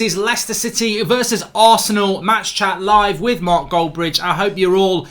This is Leicester City versus Arsenal match chat live with Mark Goldbridge. I hope you're all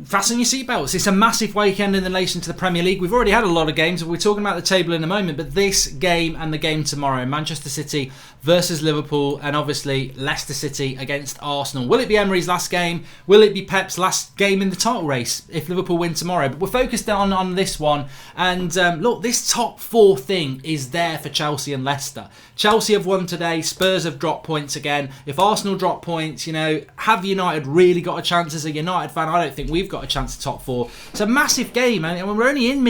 fasten your seatbelts. It's a massive weekend in relation to the Premier League. We've already had a lot of games. We're talking about the table in a moment, but this game and the game tomorrow, Manchester City versus Liverpool, and obviously Leicester City against Arsenal. Will it be Emery's last game? Will it be Pep's last game in the title race if Liverpool win tomorrow? But we're focused on this one. And look, this top four thing is there for Chelsea and Leicester. Chelsea have won today. Spurs have dropped points again. If Arsenal drop points, have United really got a chance? As a United fan, I don't think we've got a chance to top four. It's a massive game, and we're only in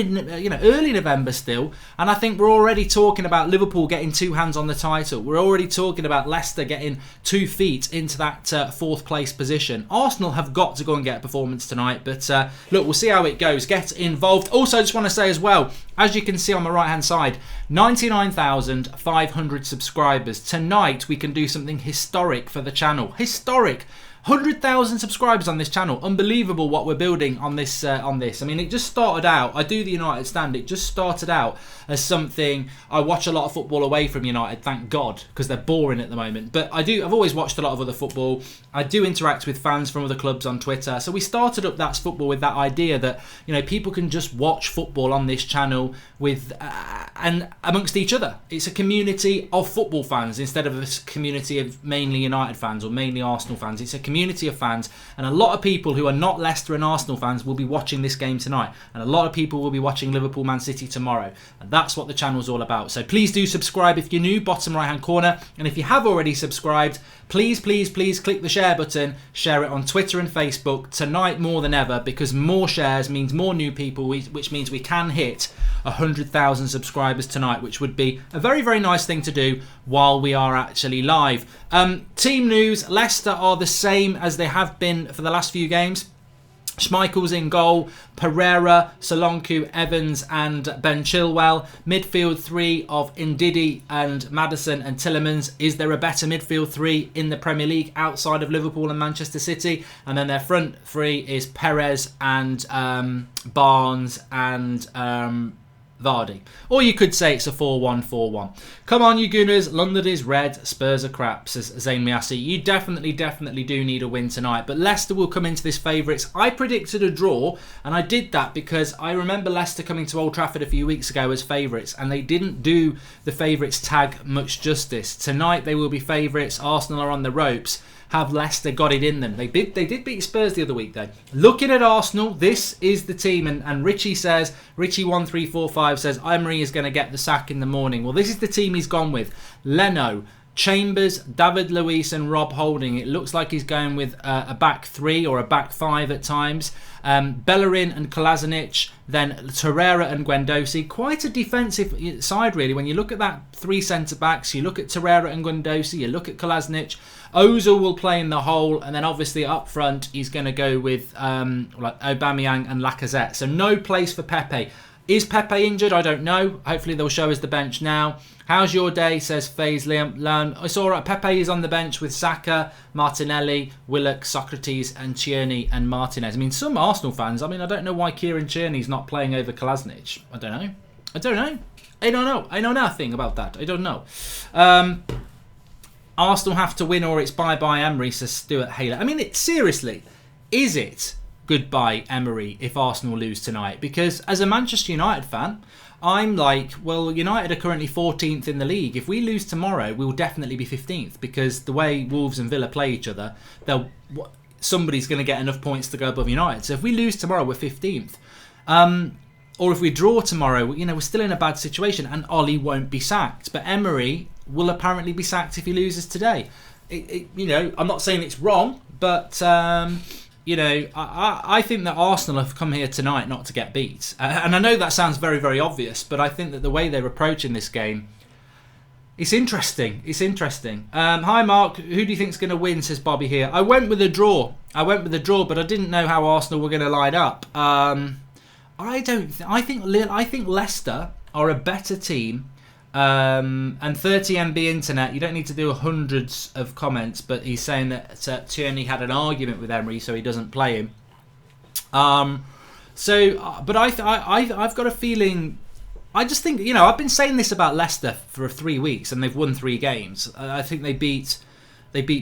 early November still, and I think we're already talking about Liverpool getting two hands on the title. We're already talking about Leicester getting 2 feet into that fourth place position. Arsenal have got to go and get a performance tonight, but look, we'll see how it goes. Get involved. Also, I just want to say as well, as you can see on my right hand side, 99,500 subscribers. Tonight we can do something historic for the channel. Historic. 100,000 subscribers on this channel. Unbelievable what we're building on this. I mean, it just started out. I do the United stand. It just started out as something. I watch a lot of football away from United, thank God, because they're boring at the moment. But I've always watched a lot of other football. I do interact with fans from other clubs on Twitter. So we started up That's Football with that idea that people can just watch football on this channel with and amongst each other. It's a community of football fans instead of a community of mainly United fans or mainly Arsenal fans. It's a community of fans, and a lot of people who are not Leicester and Arsenal fans will be watching this game tonight, and a lot of people will be watching Liverpool Man City tomorrow, and that's what the channel's all about. So please do subscribe if you're new, bottom right hand corner, and if you have already subscribed, please click the share button, share it on Twitter and Facebook tonight more than ever, because more shares means more new people, which means we can hit 100,000 subscribers tonight, which would be a very, very nice thing to do while we are actually live. Team news: Leicester are the same as they have been for the last few games. Schmeichel's in goal, Pereira, Solanke, Evans and Ben Chilwell. Midfield three of Ndidi and Maddison and Tielemans. Is there a better midfield three in the Premier League outside of Liverpool and Manchester City? And then their front three is Perez and Barnes and Vardy. Or you could say it's a 4-1-4-1. Come on, you Gunners. London is red. Spurs are crap, says Zayn Miasi. You definitely do need a win tonight. But Leicester will come into this favourites. I predicted a draw, and I did that because I remember Leicester coming to Old Trafford a few weeks ago as favourites, and they didn't do the favourites tag much justice. Tonight they will be favourites. Arsenal are on the ropes. Have Leicester got it in them? They did beat Spurs the other week though. Looking at Arsenal, this is the team, and Richie1345 says Emery is going to get the sack in the morning. Well, this is the team he's gone with. Leno, Chambers, David Luiz and Rob Holding. It looks like he's going with a back three or a back five at times. Bellerin and Kolasinac, then Torreira and Guendouzi. Quite a defensive side really. When you look at that three centre-backs, you look at Torreira and Guendouzi, you look at Kolasinac. Ozil will play in the hole, and then obviously up front he's going to go with Aubameyang and Lacazette. So no place for Pepe. Is Pepe injured? I don't know. Hopefully they'll show us the bench now. How's your day, says FaZe Liam. It's all right. Pepe is on the bench with Saka, Martinelli, Willock, Socrates and Tierney and Martinez. I mean, some Arsenal fans, I don't know why Kieran Tierney's not playing over Kolasinac. I don't know. I know nothing about that. I don't know. Arsenal have to win or it's bye-bye Emery, says Stuart Haler. Seriously, is it goodbye Emery if Arsenal lose tonight? Because as a Manchester United fan, I'm like, well, United are currently 14th in the league. If we lose tomorrow, we'll definitely be 15th, because the way Wolves and Villa play each other, somebody's going to get enough points to go above United. So if we lose tomorrow, we're 15th. Or if we draw tomorrow, we're still in a bad situation, and Ollie won't be sacked. But Emery will apparently be sacked if he loses today. I'm not saying it's wrong, but I think that Arsenal have come here tonight not to get beat. And I know that sounds very, very obvious, but I think that the way they're approaching this game, it's interesting. Hi, Mark. Who do you think's going to win, says Bobby here. I went with a draw, but I didn't know how Arsenal were going to line up. I think Leicester are a better team. And 30MB internet, you don't need to do hundreds of comments, but he's saying that Tierney had an argument with Emery, so he doesn't play him. But I've got a feeling I just think, you know, I've been saying this about Leicester for 3 weeks, and they've won 3 games. I think they beat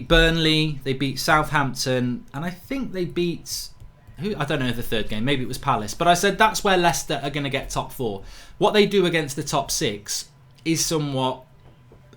Burnley, they beat Southampton, and I think they beat... I don't know the third game, maybe it was Palace. But I said that's where Leicester are going to get top 4. What they do against the top 6 is somewhat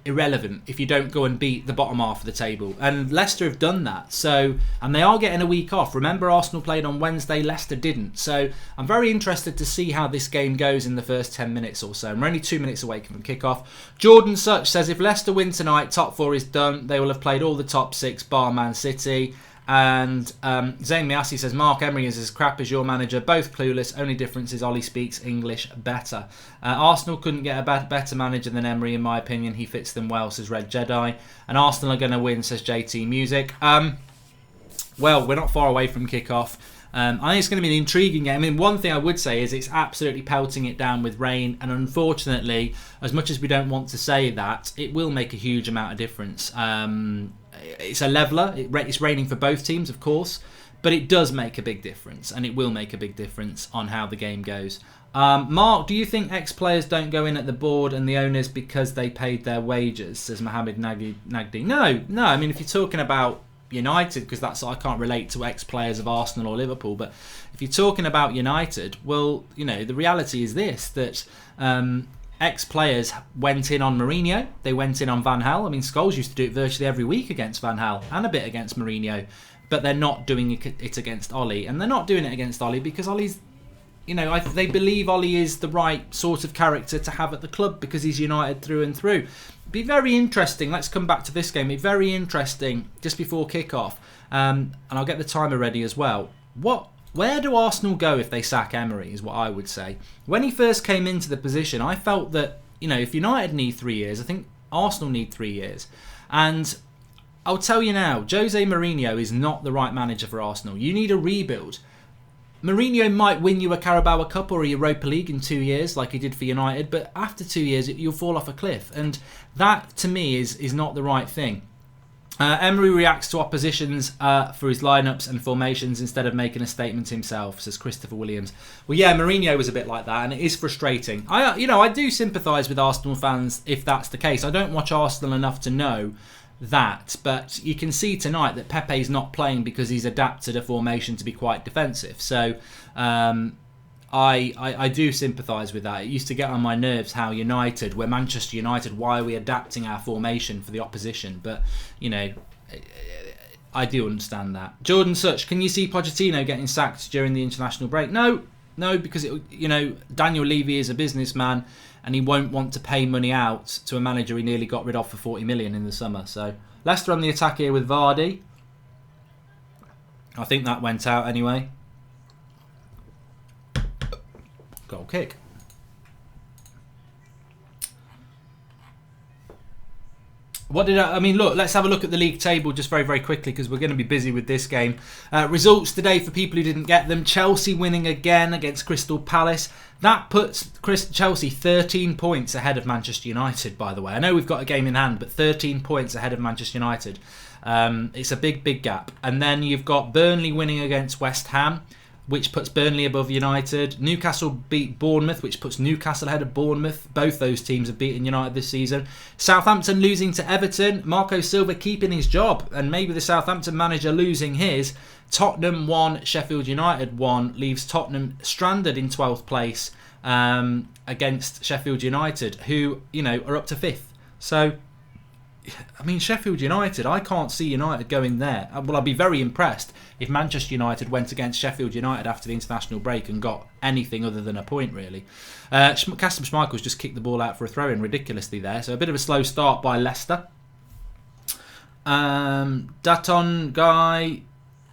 irrelevant if you don't go and beat the bottom half of the table. And Leicester have done that. So, and they are getting a week off. Remember, Arsenal played on Wednesday, Leicester didn't. So I'm very interested to see how this game goes in the first 10 minutes or so. And we're only 2 minutes away from kick-off. Jordan Such says if Leicester win tonight, top 4 is done. They will have played all the top 6 bar Man City. And Zayn Miasi says Mark Emery is as crap as your manager, both clueless, only difference is Ollie speaks English better. Arsenal couldn't get a better manager than Emery in my opinion, he fits them well, says Red Jedi. And Arsenal are going to win, says JT Music. Well, we're not far away from kick-off. I think it's going to be an intriguing game. I mean, one thing I would say is it's absolutely pelting it down with rain, and unfortunately, as much as we don't want to say that, it will make a huge amount of difference. It's a leveller. It's raining for both teams, of course, but it does make a big difference, and it will make a big difference on how the game goes. Mark, do you think ex-players don't go in at the board and the owners because they paid their wages, says Mohamed Nagdi? No. I mean, if you're talking about United, because I can't relate to ex-players of Arsenal or Liverpool, but if you're talking about United, well, you know, the reality is this, that ex-players went in on Mourinho, they went in on Van Gaal. I mean, Scholes used to do it virtually every week against Van Gaal and a bit against Mourinho, but they're not doing it against Ollie, and they're not doing it against Ollie because Ollie's, you know, they believe Ollie is the right sort of character to have at the club because he's United through and through. Be very interesting. Let's come back to this game. Be very interesting just before kick-off, and I'll get the timer ready as well. Where do Arsenal go if they sack Emery is what I would say. When he first came into the position, I felt that, you know, if United need 3 years, I think Arsenal need 3 years. And I'll tell you now, Jose Mourinho is not the right manager for Arsenal. You need a rebuild. Mourinho might win you a Carabao Cup or a Europa League in 2 years like he did for United, but after 2 years you'll fall off a cliff. And that, to me, is not the right thing. Emery reacts to oppositions for his lineups and formations instead of making a statement himself, says Christopher Williams. Well, yeah, Mourinho was a bit like that, and it is frustrating. I do sympathise with Arsenal fans if that's the case. I don't watch Arsenal enough to know that, but you can see tonight that Pepe's not playing because he's adapted a formation to be quite defensive. So I do sympathise with that. It used to get on my nerves how United, we're Manchester United, why are we adapting our formation for the opposition? But, you know, I do understand that. Jordan Such, can you see Pochettino getting sacked during the international break? No, because, Daniel Levy is a businessman and he won't want to pay money out to a manager he nearly got rid of for 40 million in the summer. So Leicester on the attack here with Vardy. I think that went out anyway. Goal kick. Look, let's have a look at the league table just very, very quickly because we're going to be busy with this game. Results today for people who didn't get them. Chelsea winning again against Crystal Palace. That puts Chelsea 13 points ahead of Manchester United, by the way. I know we've got a game in hand, but 13 points ahead of Manchester United. It's a big, big gap. And then you've got Burnley winning against West Ham, which puts Burnley above United. Newcastle beat Bournemouth, which puts Newcastle ahead of Bournemouth. Both those teams have beaten United this season. Southampton losing to Everton. Marco Silva keeping his job, and maybe the Southampton manager losing his. Tottenham 1, Sheffield United 1, leaves Tottenham stranded in 12th place against Sheffield United, who, are up to 5th. So, I mean, Sheffield United, I can't see United going there. Well, I'd be very impressed if Manchester United went against Sheffield United after the international break and got anything other than a point, really. Kasper Schmeichel's just kicked the ball out for a throw-in ridiculously there. So a bit of a slow start by Leicester. Daton Guy,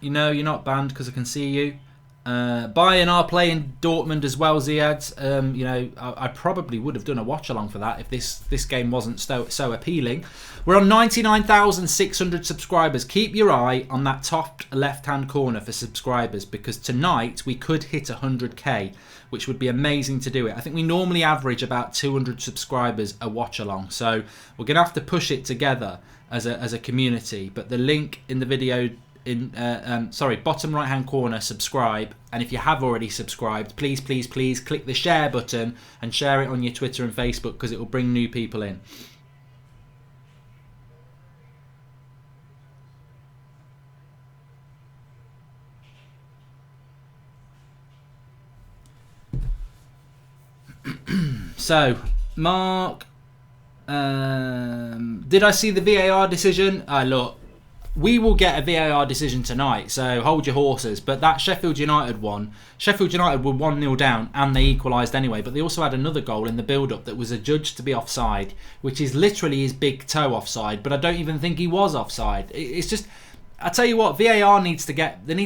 you're not banned because I can see you. Bayern are playing Dortmund as well, Ziad. I probably would have done a watch-along for that if this game wasn't so appealing. We're on 99,600 subscribers. Keep your eye on that top left-hand corner for subscribers because tonight we could hit 100k, which would be amazing to do it. I think we normally average about 200 subscribers a watch-along, so we're going to have to push it together as a community. But the link in the video sorry, bottom right hand corner, subscribe. And if you have already subscribed, please, please, please click the share button and share it on your Twitter and Facebook, because it will bring new people in. So, Mark, did I see the VAR decision? Look, we will get a VAR decision tonight, so hold your horses. But that Sheffield United one, Sheffield United were 1-0 down and they equalised anyway, but they also had another goal in the build-up that was adjudged to be offside, which is literally his big toe offside, but I don't even think he was offside. It's just... I tell you what, VAR they need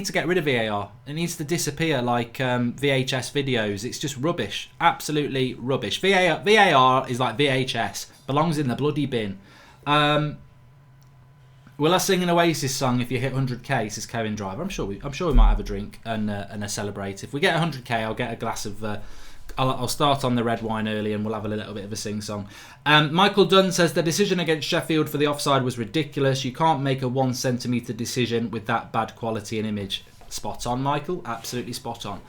to get rid of VAR. It needs to disappear like VHS videos. It's just rubbish, absolutely rubbish. VAR is like VHS, belongs in the bloody bin. Will I sing an Oasis song if you hit 100k? Says Kevin Driver. I'm sure we might have a drink and a celebrate. If we get 100k, I'll get a glass of. I'll start on the red wine early and we'll have a little bit of a sing-song. Michael Dunn says the decision against Sheffield for the offside was ridiculous. You can't make a 1 centimetre decision with that bad quality and image. Spot on, Michael. Absolutely spot on.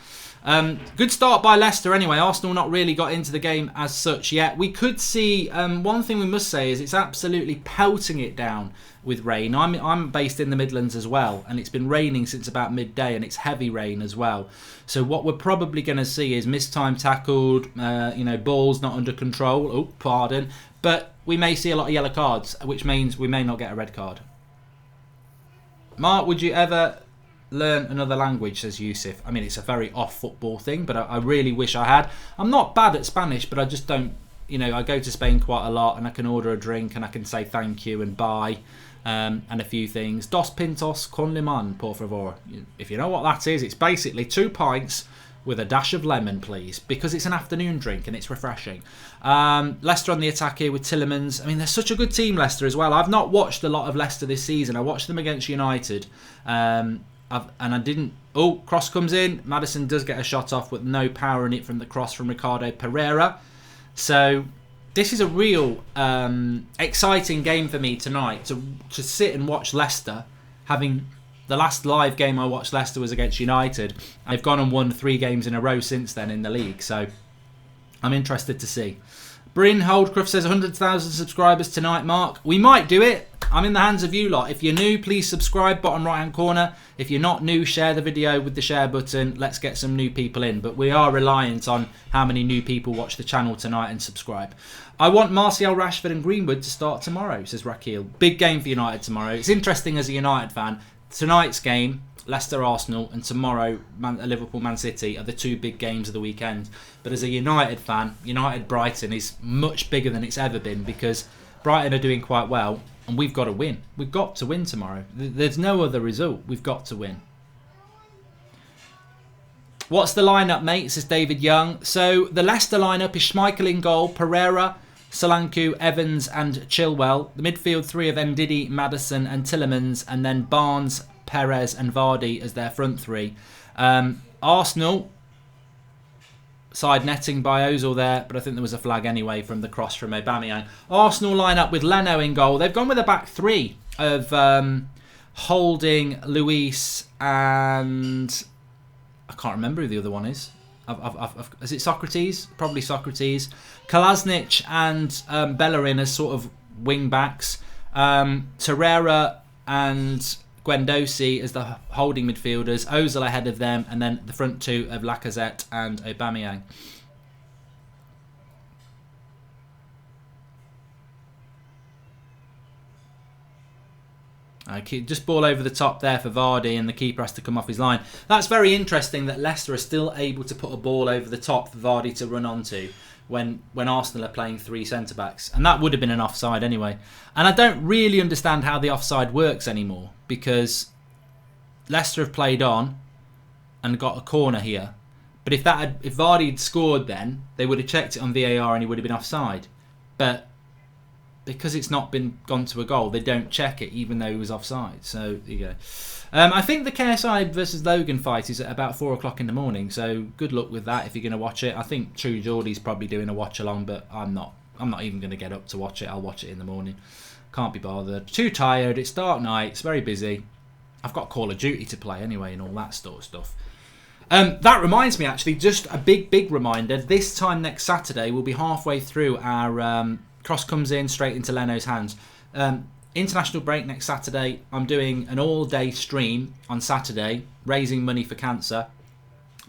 Good start by Leicester anyway. Arsenal not really got into the game as such yet. We could see, one thing we must say is it's absolutely pelting it down with rain. I'm based in the Midlands as well, and it's been raining since about midday, and it's heavy rain as well. So what we're probably going to see is mistime tackled, balls not under control. Oh, pardon. But we may see a lot of yellow cards, which means we may not get a red card. Mark, would you ever learn another language, says Yusuf? I mean, it's a very off-football thing, but I really wish I had. I'm not bad at Spanish, but I just don't, I go to Spain quite a lot, and I can order a drink, and I can say thank you and bye, and a few things. Dos pintos con limón, por favor. If you know what that is, it's basically 2 pints with a dash of lemon, please, because it's an afternoon drink and it's refreshing. Leicester on the attack here with Tielemans. I mean, they're such a good team, Leicester, as well. I've not watched a lot of Leicester this season. I watched them against United, and I didn't... Oh, cross comes in. Maddison does get a shot off with no power in it from the cross from Ricardo Pereira. So this is a real exciting game for me tonight, to sit and watch Leicester. Having the last live game I watched Leicester was against United. They've gone and won 3 games in a row since then in the league, so I'm interested to see. Bryn Holdcroft says 100,000 subscribers tonight, Mark. We might do it. I'm in the hands of you lot. If you're new, please subscribe, bottom right hand corner. If you're not new, share the video with the share button. Let's get some new people in. But we are reliant on how many new people watch the channel tonight and subscribe. I want Martial, Rashford and Greenwood to start tomorrow, says Raquel. Big game for United tomorrow. It's interesting as a United fan. Tonight's game, Leicester Arsenal, and tomorrow Liverpool Man City are the 2 big games of the weekend. But as a United fan, United Brighton is much bigger than it's ever been, because Brighton are doing quite well and we've got to win. We've got to win tomorrow. There's no other result. We've got to win. What's the lineup, mate? Says David Young. So the Leicester lineup is Schmeichel in goal, Pereira, Solanke, Evans and Chilwell. The midfield 3 of Ndidi, Maddison and Tielemans, and then Barnes, Perez and Vardy as their front 3. Arsenal, side netting by Ozil there, but I think there was a flag anyway from the cross from Aubameyang. Arsenal line up with Leno in goal. They've gone with a back 3 of Holding, Luis and... I can't remember who the other one is. Is it Socrates? Probably Socrates. Kolasinac and Bellerin as sort of wing backs. Torreira and Guendouzi as the holding midfielders. Ozil ahead of them, and then the front 2 of Lacazette and Aubameyang. Just ball over the top there for Vardy, and the keeper has to come off his line. That's very interesting that Leicester are still able to put a ball over the top for Vardy to run onto when Arsenal are playing 3 centre-backs. And that would have been an offside anyway. And I don't really understand how the offside works anymore, because Leicester have played on and got a corner here. But if Vardy had scored then, they would have checked it on VAR and he would have been offside. But because it's not been gone to a goal, they don't check it even though he was offside. So there you go. I think the KSI versus Logan fight is at about 4 o'clock in the morning. So good luck with that if you're going to watch it. I think True Geordie's probably doing a watch along, but I'm not even going to get up to watch it. I'll watch it in the morning. Can't be bothered. Too tired. It's dark night. It's very busy. I've got Call of Duty to play anyway and all that sort of stuff. That reminds me, actually, just a big reminder. This time next Saturday, we'll be halfway through our cross comes in straight into Leno's hands. International break next Saturday. I'm doing an all-day stream on Saturday, raising money for cancer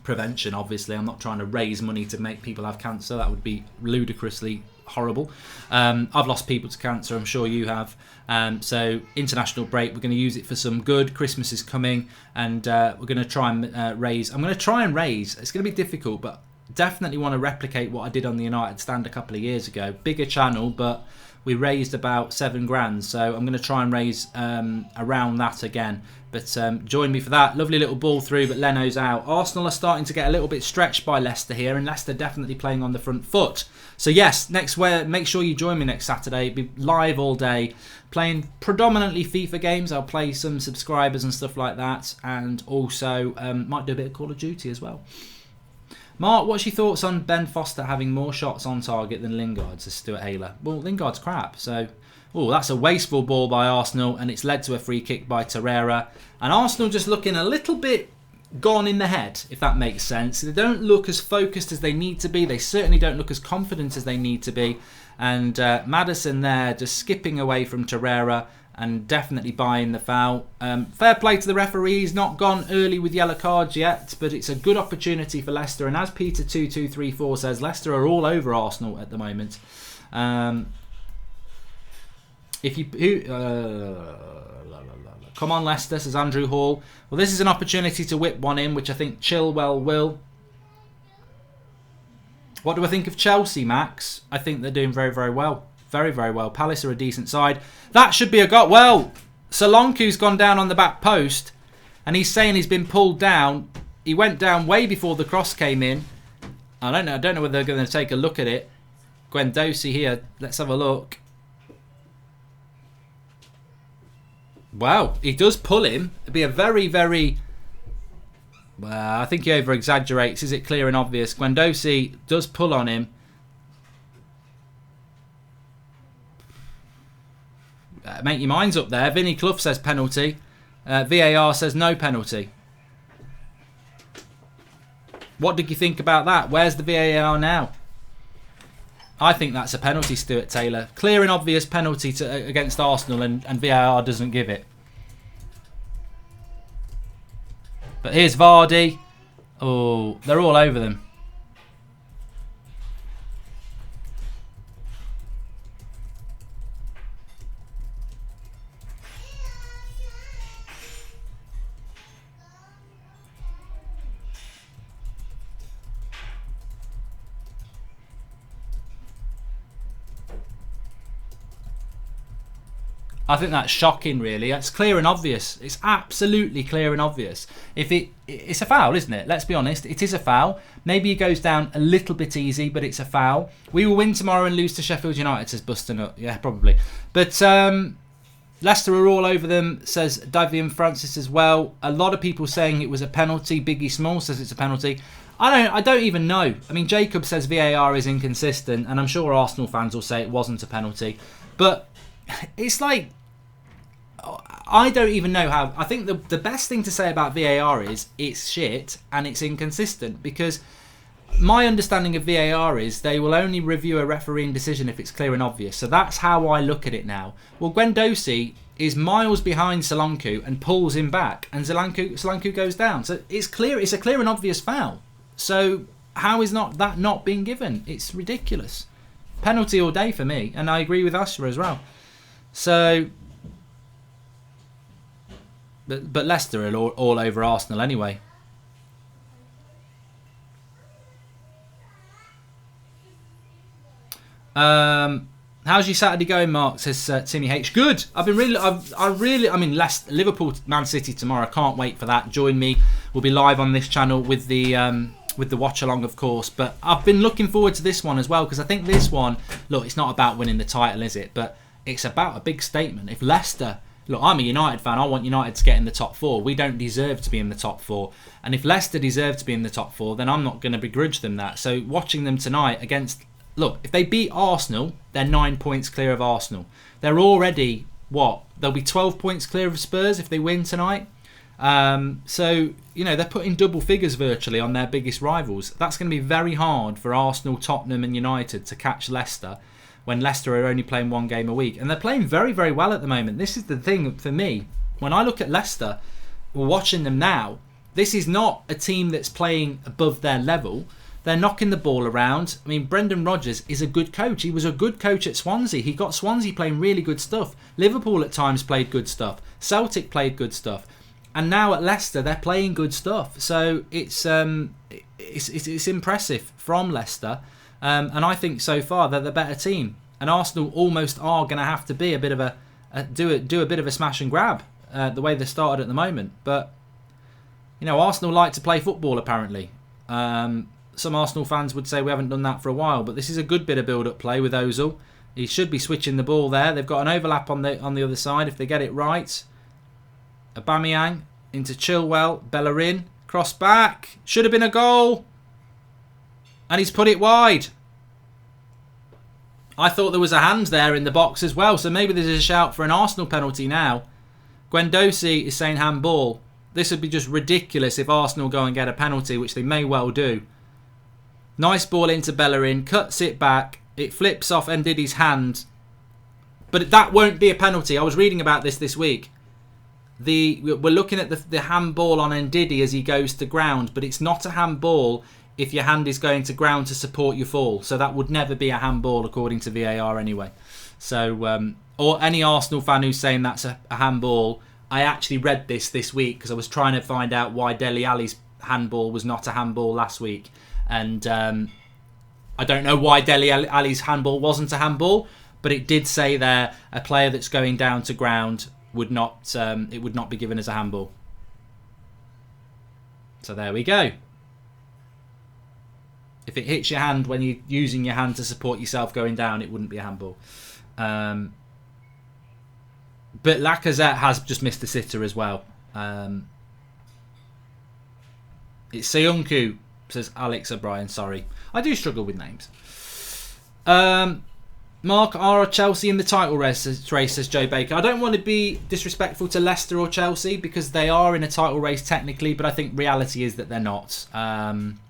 prevention. Obviously, I'm not trying to raise money to make people have cancer. That would be ludicrously horrible. I've lost people to cancer. I'm sure you have. So international break, we're going to use it for some good. Christmas is coming, and we're going to try and raise. I'm going to try and raise. It's going to be difficult, but definitely want to replicate what I did on the United Stand a couple of years ago. Bigger channel, but we raised about £7,000, so I'm going to try and raise around that again. But join me for that. Lovely little ball through, but Leno's out. Arsenal are starting to get a little bit stretched by Leicester here, and Leicester definitely playing on the front foot. So yes, make sure you join me next Saturday. Be live all day, playing predominantly FIFA games. I'll play some subscribers and stuff like that, and also might do a bit of Call of Duty as well. Mark, what's your thoughts on Ben Foster having more shots on target than Lingard, says Stuart Haler? Well, Lingard's crap, so... Oh, that's a wasteful ball by Arsenal, and it's led to a free kick by Torreira. And Arsenal just looking a little bit gone in the head, if that makes sense. They don't look as focused as they need to be. They certainly don't look as confident as they need to be. And Maddison there just skipping away from Torreira and definitely buying the foul. Fair play to the referee. He's not gone early with yellow cards yet, but it's a good opportunity for Leicester. And as Peter2234 says, Leicester are all over Arsenal at the moment. Come on, Leicester, says Andrew Hall. Well, this is an opportunity to whip one in, which I think Chilwell will. What do I think of Chelsea, Max? I think they're doing very, very well. Very, very well. Palace are a decent side. That should be a goal. Well, Solanke's gone down on the back post, and he's saying he's been pulled down. He went down way before the cross came in. I don't know whether they're going to take a look at it. Guendouzi here. Let's have a look. Wow, he does pull him. It'd be a very, very... I think he over-exaggerates. Is it clear and obvious? Guendouzi does pull on him. Make your minds up there. Vinny Clough says penalty. VAR says no penalty. What did you think about that? Where's the VAR now? I think that's a penalty, Stuart Taylor. Clear and obvious penalty against Arsenal, and VAR doesn't give it. But here's Vardy. Oh, they're all over them. I think that's shocking, really. It's clear and obvious. It's absolutely clear and obvious. It's a foul, isn't it? Let's be honest. It is a foul. Maybe he goes down a little bit easy, but it's a foul. We will win tomorrow and lose to Sheffield United, says Buster Nut. Yeah, probably. But Leicester are all over them, says Davian Francis as well. A lot of people saying it was a penalty. Biggie Small says it's a penalty. I don't even know. I mean, Jacob says VAR is inconsistent, and I'm sure Arsenal fans will say it wasn't a penalty. But it's like... I don't even know how... I think the best thing to say about VAR is it's shit and it's inconsistent, because my understanding of VAR is they will only review a refereeing decision if it's clear and obvious. So that's how I look at it now. Well, Guendouzi is miles behind Solanke and pulls him back, and Solanke goes down. So it's clear. It's a clear and obvious foul. So how is that not being given? It's ridiculous. Penalty all day for me, and I agree with Asher as well. So... But Leicester are all over Arsenal anyway. How's your Saturday going, Mark? Says Timmy H. Good. I mean, Liverpool, Man City tomorrow. I can't wait for that. Join me. We'll be live on this channel with the watch along, of course. But I've been looking forward to this one as well, because I think this one, look, it's not about winning the title, is it? But it's about a big statement. If Leicester... Look, I'm a United fan. I want United to get in the top four. We don't deserve to be in the top four. And if Leicester deserve to be in the top four, then I'm not going to begrudge them that. So watching them tonight against... Look, if they beat Arsenal, they're 9 points clear of Arsenal. They're already, what? They'll be 12 points clear of Spurs if they win tonight. So, they're putting double figures virtually on their biggest rivals. That's going to be very hard for Arsenal, Tottenham and United to catch Leicester when Leicester are only playing one game a week. And they're playing very, very well at the moment. This is the thing for me. When I look at Leicester, watching them now, this is not a team that's playing above their level. They're knocking the ball around. I mean, Brendan Rodgers is a good coach. He was a good coach at Swansea. He got Swansea playing really good stuff. Liverpool at times played good stuff. Celtic played good stuff. And now at Leicester, they're playing good stuff. So it's impressive from Leicester. And I think so far they're the better team. And Arsenal almost are going to have to be a bit of do a bit of a smash and grab the way they started at the moment. But Arsenal like to play football apparently. Some Arsenal fans would say we haven't done that for a while, but this is a good bit of build-up play with Ozil. He should be switching the ball there. They've got an overlap on the other side if they get it right. Aubameyang into Chilwell, Bellerin, cross back, should have been a goal, and he's put it wide. I thought there was a hand there in the box as well, so maybe there's a shout for an Arsenal penalty now. Guendouzi is saying handball. This would be just ridiculous if Arsenal go and get a penalty, which they may well do. Nice ball into Bellerin, cuts it back, it flips off Ndidi's hand, but that won't be a penalty. I was reading about this week. We're looking at the handball on Ndidi as he goes to ground, but it's not a handball if your hand is going to ground to support your fall. So that would never be a handball according to VAR anyway. So, or any Arsenal fan who's saying that's a handball, I actually read this week because I was trying to find out why Dele Alli's handball was not a handball last week. And I don't know why Dele Alli's handball wasn't a handball, but it did say there a player that's going down to ground would not be given as a handball. So there we go. If it hits your hand when you're using your hand to support yourself going down, it wouldn't be a handball. But Lacazette has just missed a sitter as well. It's Seunku, says Alex O'Brien. Sorry, I do struggle with names. Mark, are Chelsea in the title race, says Joe Baker. I don't want to be disrespectful to Leicester or Chelsea because they are in a title race technically, but I think reality is that they're not.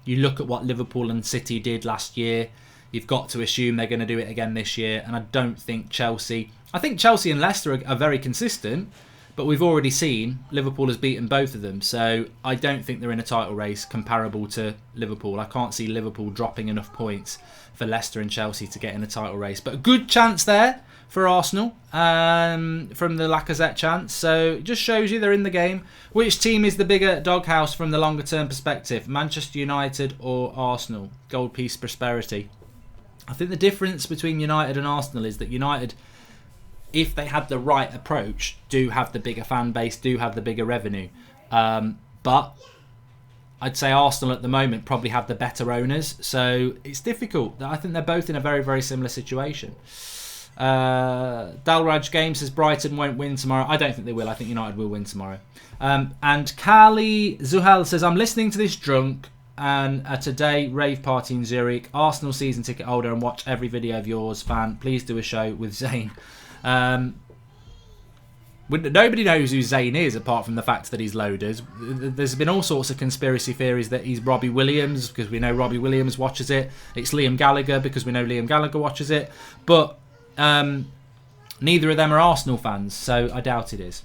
You look at what Liverpool and City did last year, you've got to assume they're going to do it again this year, and I don't think Chelsea... I think Chelsea and Leicester are very consistent, but we've already seen Liverpool has beaten both of them, so I don't think they're in a title race comparable to Liverpool. I can't see Liverpool dropping enough points for Leicester and Chelsea to get in a title race. But a good chance there for Arsenal from the Lacazette chance. So it just shows you they're in the game. Which team is the bigger doghouse from the longer term perspective? Manchester United or Arsenal? Gold piece prosperity. I think the difference between United and Arsenal is that United, if they had the right approach, do have the bigger fan base, do have the bigger revenue. But I'd say Arsenal at the moment probably have the better owners. So it's difficult. I think they're both in a very, very similar situation. Dalraj Game says Brighton won't win tomorrow. I don't think they will. I think United will win tomorrow. And Kali Zuhal says, I'm listening to this drunk and today rave party in Zurich. Arsenal season ticket holder and watch every video of yours. Fan, please do a show with Zayn. Nobody knows who Zayn is apart from the fact that he's loaded. There's been all sorts of conspiracy theories that he's Robbie Williams because we know Robbie Williams watches it. It's Liam Gallagher because we know Liam Gallagher watches it. But neither of them are Arsenal fans, so I doubt it is.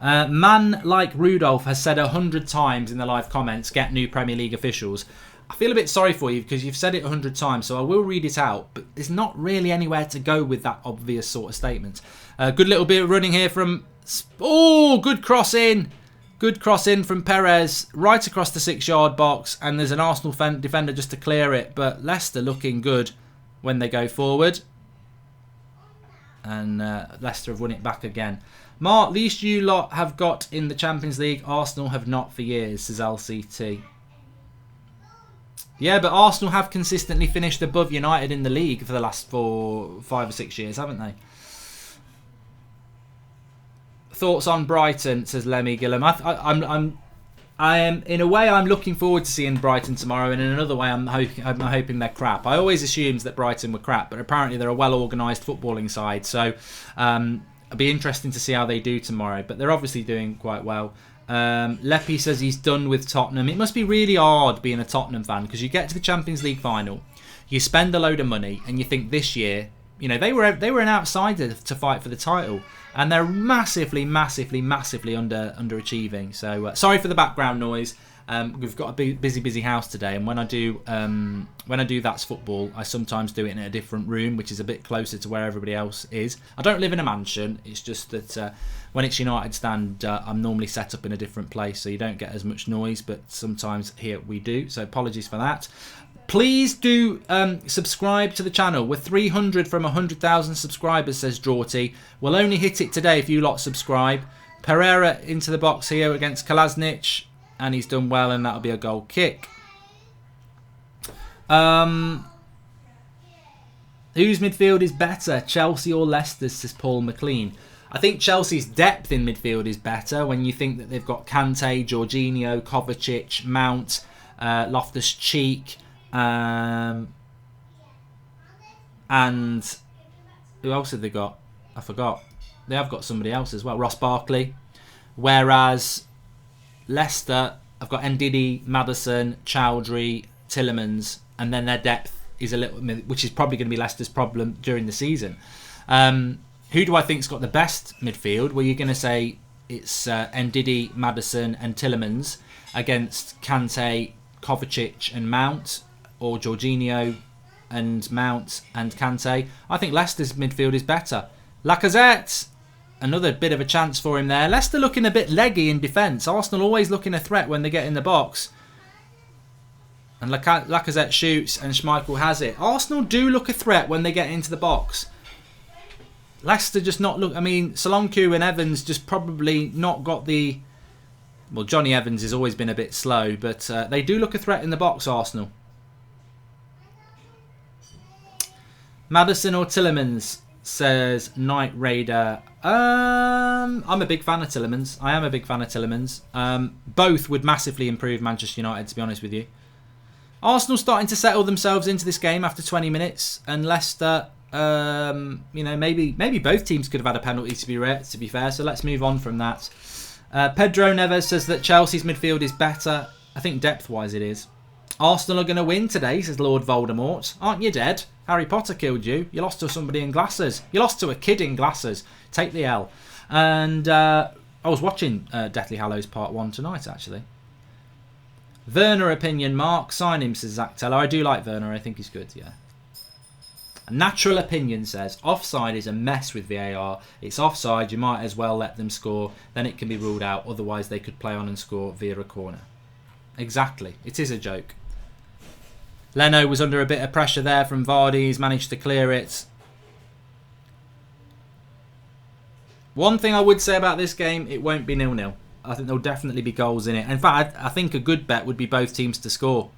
Man like Rudolph has said 100 times in the live comments, get new Premier League officials. I feel a bit sorry for you because you've said it 100 times, so I will read it out, but there's not really anywhere to go with that obvious sort of statement. Good little bit of running here from... Oh, good cross in. Good cross in from Perez, right across the 6-yard box, and there's an Arsenal defender just to clear it, but Leicester looking good when they go forward. And Leicester have won it back again. Mark, least you lot have got in the Champions League, Arsenal have not for years, says LCT. Yeah, but Arsenal have consistently finished above United in the league for the last 5 or 6 years, haven't they? Thoughts on Brighton, says Lemmy Gillum. I am in a way I'm looking forward to seeing Brighton tomorrow, and in another way I'm hoping they're crap. I always assumed that Brighton were crap, but apparently they're a well organised footballing side. So It'll be interesting to see how they do tomorrow, but they're obviously doing quite well. Leppy says he's done with Tottenham. It must be really hard being a Tottenham fan, because you get to the Champions League final, you spend a load of money, and you think this year, you know, they were an outsider to fight for the title, and they're massively underachieving. So sorry for the background noise. We've got a busy house today, and when I do That's Football, I sometimes do it in a different room, which is a bit closer to where everybody else is. I don't live in a mansion. It's just that when it's United Stand, I'm normally set up in a different place, so you don't get as much noise, but sometimes here we do. So apologies for that. Please do subscribe to the channel. We're 300 from 100,000 subscribers, says Drawty. We'll only hit it today if you lot subscribe. Pereira into the box here against Kolasinac. And he's done well, and that'll be a goal kick. Whose midfield is better, Chelsea or Leicester, says Paul McLean. I think Chelsea's depth in midfield is better when you think that they've got Kante, Jorginho, Kovacic, Mount, Loftus-Cheek, and who else have they got? I forgot. They have got somebody else as well, Ross Barkley. Whereas Leicester, I've got Ndidi, Maddison, Chowdhury, Tielemans, and then their depth is a little, which is probably going to be Leicester's problem during the season. Who do I think's got the best midfield? Well, you're going to say it's Ndidi, Maddison, and Tielemans against Kante, Kovacic, and Mount, or Jorginho and Mount and Kante. I think Leicester's midfield is better. Lacazette. Another bit of a chance for him there. Leicester looking a bit leggy in defence. Arsenal always looking a threat when they get in the box. And Lacazette shoots and Schmeichel has it. Arsenal do look a threat when they get into the box. Leicester just not look... I mean, Solanke and Evans just probably not got the... Well, Johnny Evans has always been a bit slow, but they do look a threat in the box, Arsenal. Maddison or Tielemans, says Night Raider. I'm a big fan of Tielemans. I am a big fan of Tielemans. Both would massively improve Manchester United, to be honest with you. Arsenal starting to settle themselves into this game after 20 minutes, and Leicester, you know, maybe both teams could have had a penalty to be fair. So let's move on from that. Pedro Neves says that Chelsea's midfield is better. I think depth-wise it is. Arsenal are going to win today, says Lord Voldemort. Aren't you dead? Harry Potter killed you. You lost to somebody in glasses. You lost to a kid in glasses. Take the L. And I was watching Deathly Hallows Part 1 tonight, actually. Werner opinion, Mark. Sign him, says Zach Teller. I do like Werner. I think he's good, yeah. Natural opinion says, offside is a mess with VAR. It's offside. You might as well let them score. Then it can be ruled out. Otherwise, they could play on and score via a corner. Exactly. It is a joke. Leno was under a bit of pressure there from Vardy. He's managed to clear it. One thing I would say about this game, it won't be 0-0. I think there'll definitely be goals in it. In fact, I think a good bet would be both teams to score.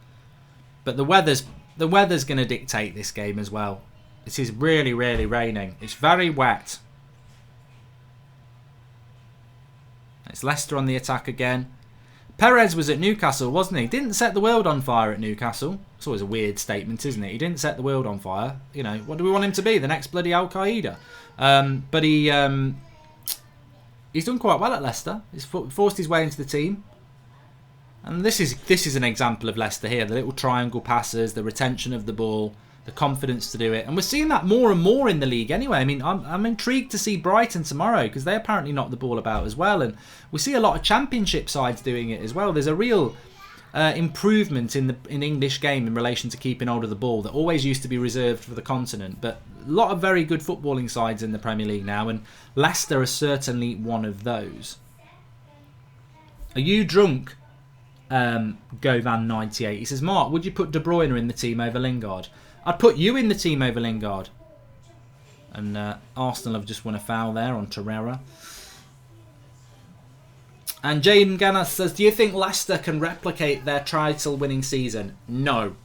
But the weather's going to dictate this game as well. It is really, really raining. It's very wet. It's Leicester on the attack again. Perez was at Newcastle, wasn't he? Didn't set the world on fire at Newcastle. It's always a weird statement, isn't it? He didn't set the world on fire. You know, what do we want him to be? The next bloody Al Qaeda. But he's done quite well at Leicester. He's forced his way into the team. And this is an example of Leicester here. The little triangle passes, the retention of the ball, the confidence to do it. And we're seeing that more and more in the league anyway. I mean, I'm intrigued to see Brighton tomorrow, because they apparently knock the ball about as well. And we see a lot of championship sides doing it as well. There's a real improvement in English game in relation to keeping hold of the ball that always used to be reserved for the continent. But a lot of very good footballing sides in the Premier League now, and Leicester is certainly one of those. Are you drunk? Govan98. He says, Mark, would you put De Bruyne in the team over Lingard? I'd put you in the team over Lingard. And Arsenal have just won a foul there on Torreira. And Jaden Gannas says, do you think Leicester can replicate their title-winning season? No.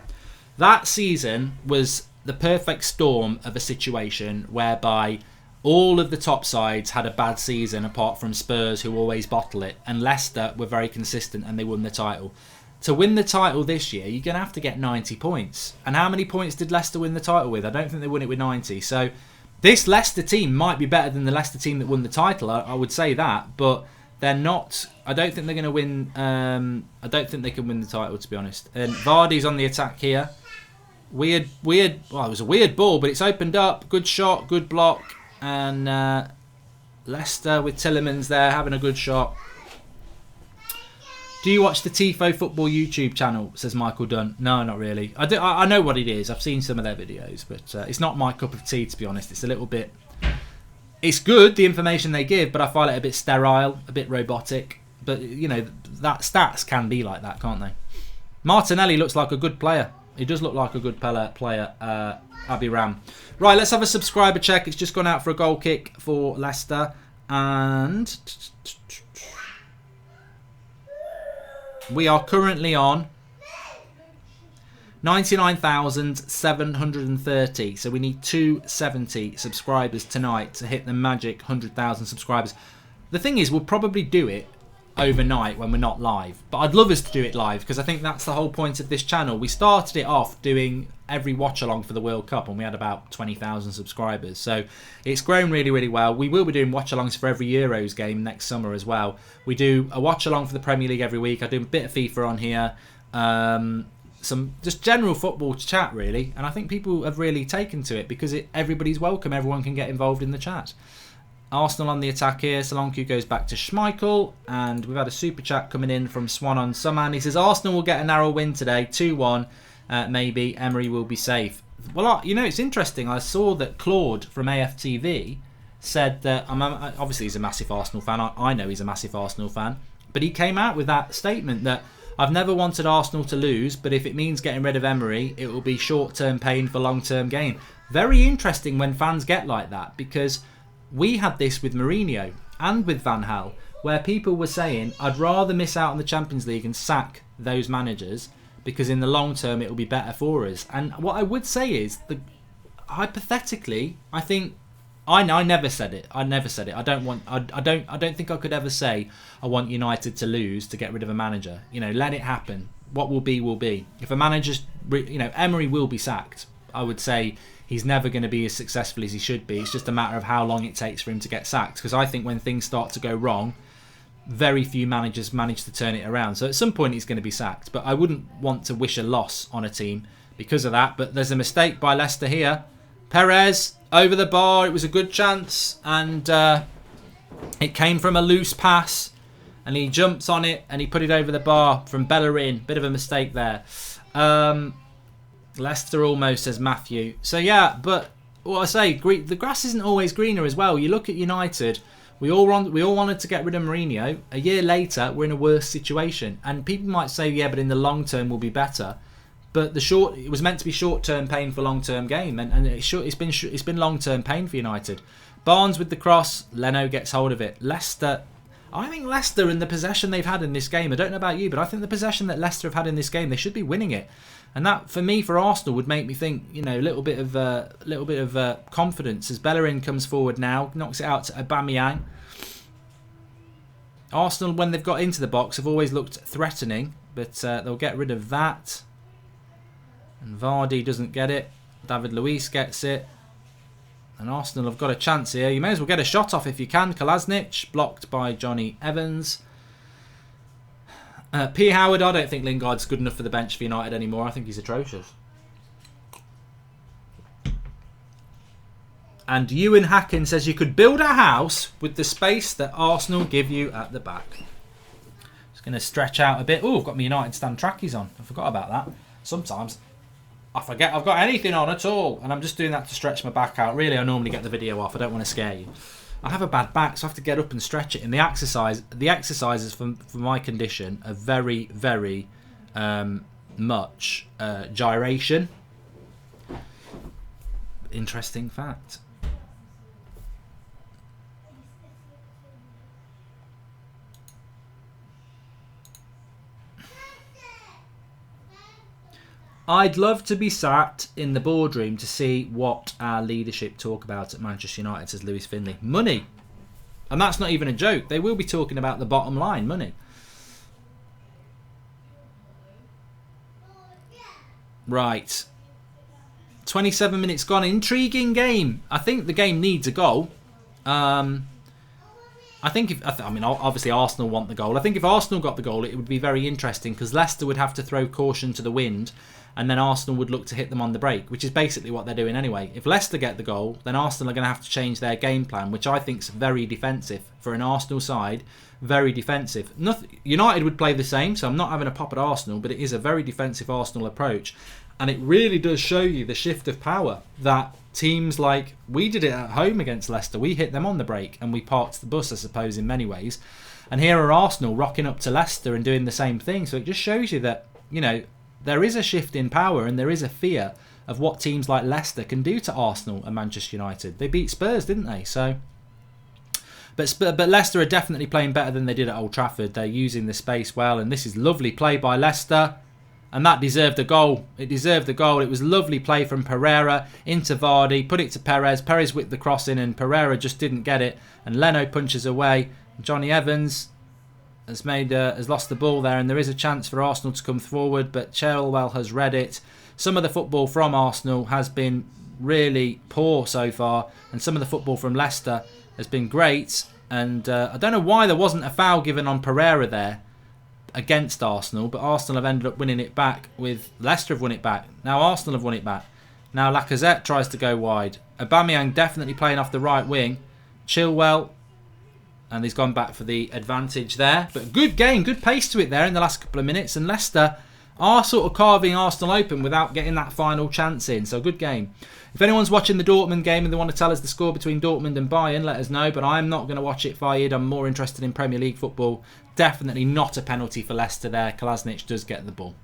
That season was the perfect storm of a situation whereby all of the top sides had a bad season apart from Spurs, who always bottle it, and Leicester were very consistent and they won the title. To win the title this year, you're going to have to get 90 points. And how many points did Leicester win the title with? I don't think they won it with 90. So This Leicester team might be better than the Leicester team that won the title. I would say that, but they're not. I don't think they're going to win. I don't think they can win the title, to be honest. And Vardy's on the attack here. Weird. Well, it was a weird ball, but it's opened up. Good shot, good block, and Leicester with Tielemans there having a good shot. Do you watch the Tifo Football YouTube channel? Says Michael Dunn. No, not really. I know what it is. I've seen some of their videos, but it's not my cup of tea, to be honest. It's a little bit... It's good, the information they give, but I find it a bit sterile, a bit robotic. But, you know, that stats can be like that, can't they? Martinelli looks like a good player. He does look like a good player, Abby Ram. Right, let's have a subscriber check. It's just gone out for a goal kick for Leicester. And... we are currently on 99,730. So we need 270 subscribers tonight to hit the magic 100,000 subscribers. The thing is, we'll probably do it overnight when we're not live. But I'd love us to do it live, because I think that's the whole point of this channel. We started it off doing every watch along for the World Cup, and we had about 20,000 subscribers. So it's grown really, really well. We will be doing watch alongs for every Euros game next summer as well. We do a watch along for the Premier League every week. I do a bit of FIFA on here. Some just general football chat, really. And I think people have really taken to it, because everybody's welcome. Everyone can get involved in the chat. Arsenal on the attack here. Solanke goes back to Schmeichel. And we've had a super chat coming in from Swan on Suman. He says, Arsenal will get a narrow win today, 2-1. Maybe Emery will be safe. Well, you know, it's interesting. I saw that Claude from AFTV said that, obviously he's a massive Arsenal fan. I know he's a massive Arsenal fan. But he came out with that statement that, I've never wanted Arsenal to lose, but if it means getting rid of Emery, it will be short-term pain for long-term gain. Very interesting when fans get like that, because we had this with Mourinho and with Van Gaal, where people were saying, I'd rather miss out on the Champions League and sack those managers, because in the long term it will be better for us. And what I would say is, hypothetically, I think I never said it. I never said it. I don't think I could ever say I want United to lose to get rid of a manager. You know, let it happen. What will be will be. If a manager's, you know, Emery will be sacked. I would say he's never going to be as successful as he should be. It's just a matter of how long it takes for him to get sacked. Because I think when things start to go wrong, very few managers manage to turn it around. So at some point he's going to be sacked. But I wouldn't want to wish a loss on a team because of that. But there's a mistake by Leicester here. Perez over the bar. It was a good chance. And it came from a loose pass. And he jumps on it and he put it over the bar from Bellerin. Bit of a mistake there. Leicester almost, says Matthew. So yeah, but what I say, the grass isn't always greener as well. You look at United, we all wanted to get rid of Mourinho. A year later, we're in a worse situation. And people might say, yeah, but in the long term we'll be better. But it was meant to be short-term pain for long-term gain, and it's been long-term pain for United. Barnes with the cross, Leno gets hold of it. Leicester, I think Leicester and the possession they've had in this game, I don't know about you, but I think the possession that Leicester have had in this game, they should be winning it. And that, for me, for Arsenal, would make me think, you know, a little bit of confidence as Bellerin comes forward now, knocks it out to Aubameyang. Arsenal, when they've got into the box, have always looked threatening, but they'll get rid of that. And Vardy doesn't get it. David Luiz gets it. And Arsenal have got a chance here. You may as well get a shot off if you can. Kolasinac, blocked by Johnny Evans. P. Howard, I don't think Lingard's good enough for the bench for United anymore. I think he's atrocious. And Ewan Hacken says you could build a house with the space that Arsenal give you at the back. Just going to stretch out a bit. Oh, I've got my United stand trackies on. I forgot about that. Sometimes I forget I've got anything on at all. And I'm just doing that to stretch my back out. Really, I normally get the video off. I don't want to scare you. I have a bad back, so I have to get up and stretch it. And the exercises for my condition are very, very much gyration. Interesting fact. I'd love to be sat in the boardroom to see what our leadership talk about at Manchester United, says Lewis Finley. Money. And that's not even a joke. They will be talking about the bottom line, money. Right. 27 minutes gone. Intriguing game. I think the game needs a goal. I think obviously Arsenal want the goal. I think if Arsenal got the goal, it would be very interesting because Leicester would have to throw caution to the wind and then Arsenal would look to hit them on the break, which is basically what they're doing anyway. If Leicester get the goal, then Arsenal are going to have to change their game plan, which I think is very defensive. For an Arsenal side, very defensive. United would play the same, so I'm not having a pop at Arsenal, but it is a very defensive Arsenal approach. And it really does show you the shift of power that teams like, we did it at home against Leicester. We hit them on the break and we parked the bus, I suppose, in many ways. And here are Arsenal rocking up to Leicester and doing the same thing. So it just shows you that, there is a shift in power and there is a fear of what teams like Leicester can do to Arsenal and Manchester United. They beat Spurs, didn't they? So, but Leicester are definitely playing better than they did at Old Trafford. They're using the space well, and this is lovely play by Leicester. And that deserved a goal. It deserved a goal. It was lovely play from Pereira into Vardy. Put it to Perez. Perez whipped the cross in and Pereira just didn't get it. And Leno punches away. Johnny Evans has lost the ball there. And there is a chance for Arsenal to come forward. But Chilwell has read it. Some of the football from Arsenal has been really poor so far. And some of the football from Leicester has been great. And I don't know why there wasn't a foul given on Pereira there against Arsenal, but Arsenal have ended up winning it back with Leicester have won it back. Now Arsenal have won it back. Now Lacazette tries to go wide. Aubameyang definitely playing off the right wing. Chilwell, and he's gone back for the advantage there. But good game, good pace to it there in the last couple of minutes, and Leicester are sort of carving Arsenal open without getting that final chance in. So good game. If anyone's watching the Dortmund game and they want to tell us the score between Dortmund and Bayern, let us know. But I'm not going to watch it, Fayed. I'm more interested in Premier League football. Definitely not a penalty for Leicester there. Kolasinac does get the ball.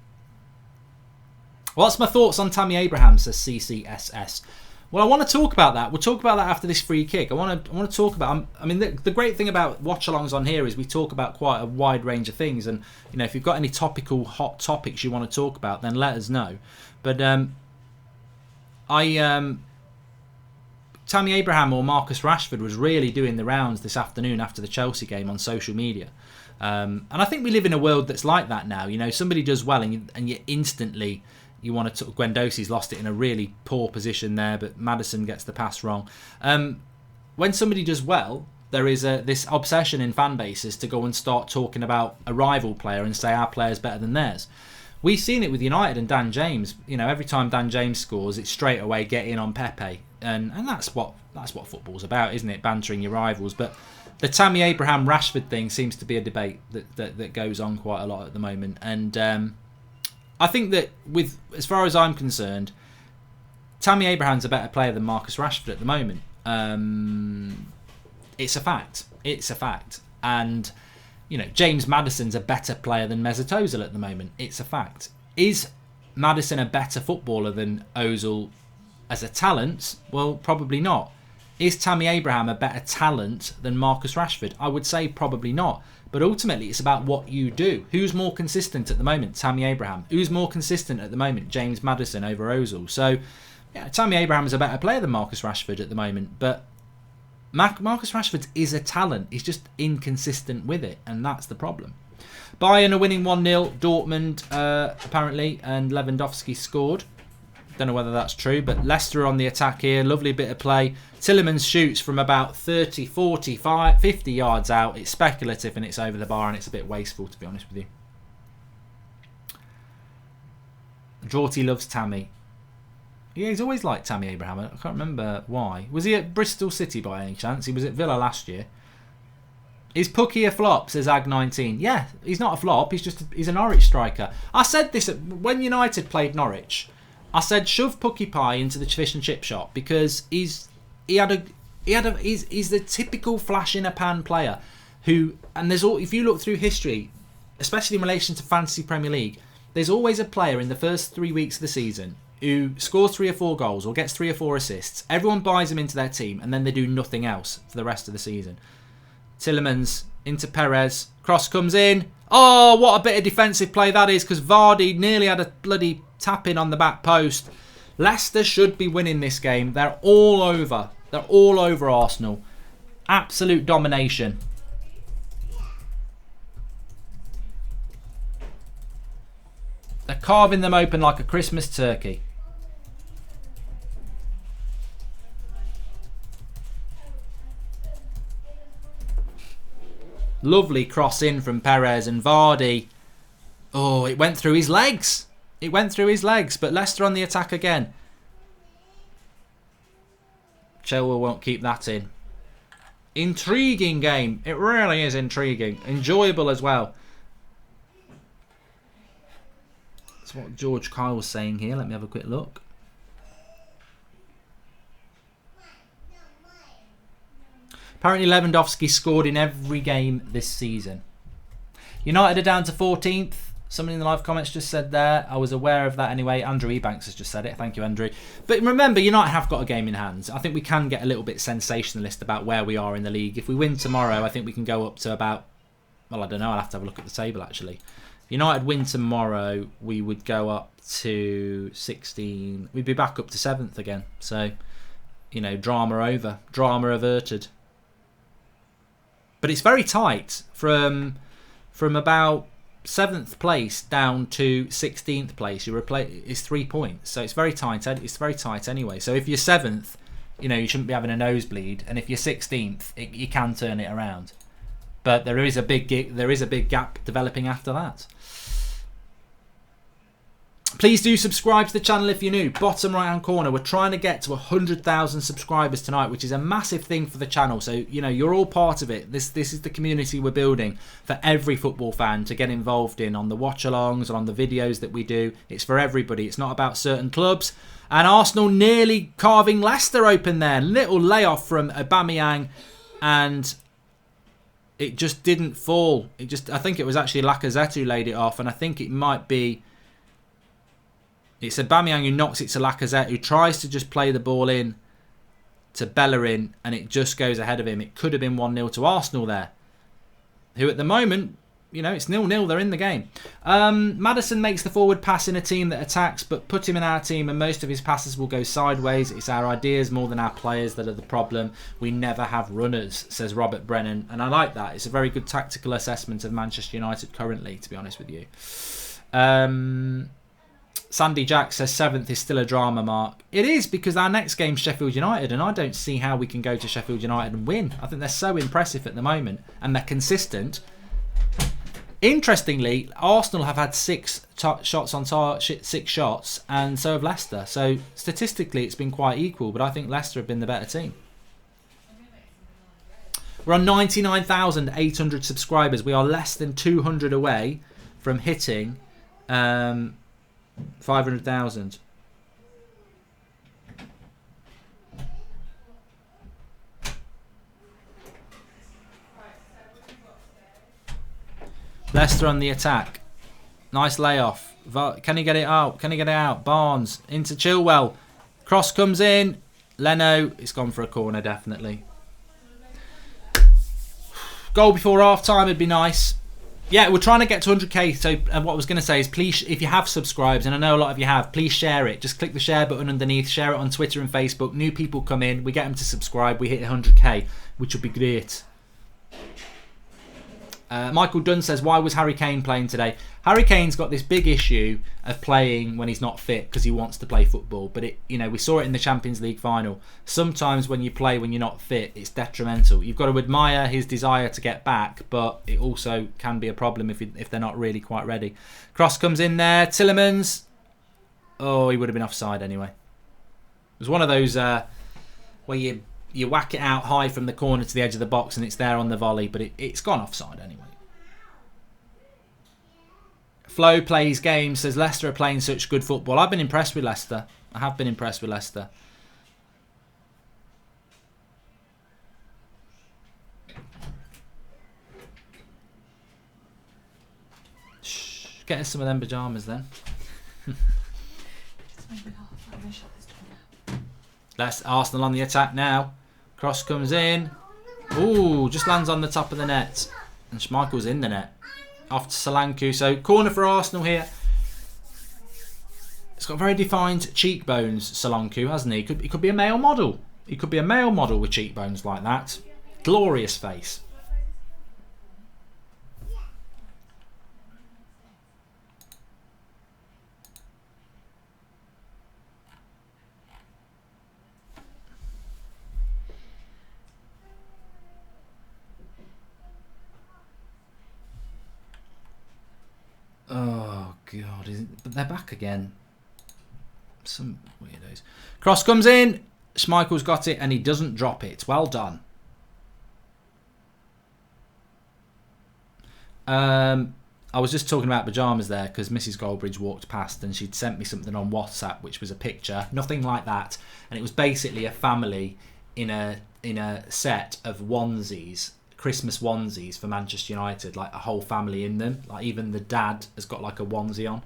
What's my thoughts on Tammy Abraham, says CCSS. Well, I want to talk about that. We'll talk about that after this free kick. I want to talk about... the great thing about watch-alongs on here is we talk about quite a wide range of things. And, if you've got any topical, hot topics you want to talk about, then let us know. But Tammy Abraham or Marcus Rashford was really doing the rounds this afternoon after the Chelsea game on social media. And I think we live in a world that's like that now. Somebody does well and you instantly... You want to... Guendouzi's lost it in a really poor position there, but Maddison gets the pass wrong. When somebody does well, there is this obsession in fan bases to go and start talking about a rival player and say our player's better than theirs. We've seen it with United and Dan James. Every time Dan James scores, it's straight away get in on Pepe, and that's what football's about, isn't it? Bantering your rivals. But the Tammy Abraham Rashford thing seems to be a debate that goes on quite a lot at the moment, and I think that as far as I'm concerned, Tammy Abraham's a better player than Marcus Rashford at the moment. It's a fact. It's a fact. And, James Maddison's a better player than Mesut Ozil at the moment. It's a fact. Is Maddison a better footballer than Ozil as a talent? Well, probably not. Is Tammy Abraham a better talent than Marcus Rashford? I would say probably not. But ultimately, it's about what you do. Who's more consistent at the moment? Tammy Abraham. Who's more consistent at the moment? James Maddison over Ozil. So, yeah, Tammy Abraham is a better player than Marcus Rashford at the moment. But Marcus Rashford is a talent. He's just inconsistent with it. And that's the problem. Bayern are winning 1-0. Dortmund, apparently. And Lewandowski scored. Don't know whether that's true, but Leicester on the attack here. Lovely bit of play. Tielemans shoots from about 30, 45, 50 yards out. It's speculative and it's over the bar and it's a bit wasteful, to be honest with you. Draughty loves Tammy. Yeah, he's always liked Tammy Abraham. I can't remember why. Was he at Bristol City by any chance? He was at Villa last year. Is Pukki a flop, says Ag19. Yeah, he's not a flop. He's a Norwich striker. I said this when United played Norwich. I said shove Pukki Pie into the fish and chip shop because he's the typical flash in a pan player who, and if you look through history, especially in relation to fantasy Premier League, there's always a player in the first 3 weeks of the season who scores 3 or 4 goals or gets 3 or 4 assists. Everyone buys him into their team and then they do nothing else for the rest of the season. Tielemans into Perez, cross comes in. Oh, what a bit of defensive play that is, because Vardy nearly had a bloody tap in on the back post. Leicester should be winning this game. They're all over. They're all over Arsenal. Absolute domination. They're carving them open like a Christmas turkey. Lovely cross in from Perez, and Vardy. Oh, it went through his legs. It went through his legs, but Leicester on the attack again. Chilwell won't keep that in. Intriguing game. It really is intriguing. Enjoyable as well. That's what George Kyle was saying here. Let me have a quick look. Apparently Lewandowski scored in every game this season. United are down to 14th. Somebody in the live comments just said there. I was aware of that anyway. Andrew Ebanks has just said it. Thank you, Andrew. But remember, United have got a game in hand. I think we can get a little bit sensationalist about where we are in the league. If we win tomorrow, I think we can go up to about... Well, I don't know. I'll have to have a look at the table, actually. If United win tomorrow, we would go up to 16. We'd be back up to 7th again. So, you know, drama over. Drama averted. But it's very tight from about 7th place down to 16th place. It's 3 points, so it's very tight. It's very tight anyway. So if you're 7th, you know you shouldn't be having a nosebleed, and if you're 16th, you can turn it around. But there is a big gap developing after that. Please do subscribe to the channel if you're new. Bottom right hand corner, we're trying to get to 100,000 subscribers tonight, which is a massive thing for the channel. So, you know, you're all part of it. This is the community we're building for every football fan to get involved in on the watch-alongs and on the videos that we do. It's for everybody. It's not about certain clubs. And Arsenal nearly carving Leicester open there. Little layoff from Aubameyang, and it just didn't fall. I think it was actually Lacazette who laid it off, and I think it might be... It's Aubameyang who knocks it to Lacazette, who tries to just play the ball in to Bellerin, and it just goes ahead of him. It could have been 1-0 to Arsenal there, who at the moment, you know, it's 0-0. They're in the game. Maddison makes the forward pass in a team that attacks, but put him in our team and most of his passes will go sideways. It's our ideas more than our players that are the problem. We never have runners, says Robert Brennan. And I like that. It's a very good tactical assessment of Manchester United currently, to be honest with you. Sandy Jack says 7th is still a drama, Mark. It is, because our next game's Sheffield United, and I don't see how we can go to Sheffield United and win. I think they're so impressive at the moment, and they're consistent. Interestingly, Arsenal have had 6 shots on target, 6 shots, and so have Leicester. So statistically, it's been quite equal, but I think Leicester have been the better team. We're on 99,800 subscribers. We are less than 200 away from hitting 500,000. Leicester on the attack. Nice layoff. Can he get it out? Can he get it out? Barnes into Chilwell. Cross comes in. Leno. It's gone for a corner, definitely. Goal before half time would be nice. Yeah, we're trying to get to 100k. So what I was going to say is, please, if you have subscribed, and I know a lot of you have, please share it. Just click the share button underneath. Share it on Twitter and Facebook. New people come in. We get them to subscribe. We hit 100k, which would be great. Michael Dunn says, why was Harry Kane playing today? Harry Kane's got this big issue of playing when he's not fit because he wants to play football. But we saw it in the Champions League final. Sometimes when you play when you're not fit, it's detrimental. You've got to admire his desire to get back, but it also can be a problem if they're not really quite ready. Cross comes in there. Tielemans. Oh, he would have been offside anyway. It was one of those where you whack it out high from the corner to the edge of the box and it's there on the volley, but it's gone offside anyway. Flo plays games, says Leicester are playing such good football. I've been impressed with Leicester. I have been impressed with Leicester. Shh, get us some of them pyjamas then. That's Arsenal on the attack now. Cross comes in. Ooh, just lands on the top of the net. And Schmeichel's in the net. Off to Solanke. So corner for Arsenal here. It's got very defined cheekbones, Solanke, hasn't he? He could be a male model. He could be a male model with cheekbones like that. Glorious face. Oh, God. But they're back again. Some weirdos. Cross comes in. Schmeichel's got it and he doesn't drop it. Well done. I was just talking about pyjamas there because Mrs. Goldbridge walked past and she'd sent me something on WhatsApp, which was a picture, nothing like that, and it was basically a family in a set of onesies, Christmas onesies for Manchester United, like a whole family in them, like even the dad has got like a onesie on.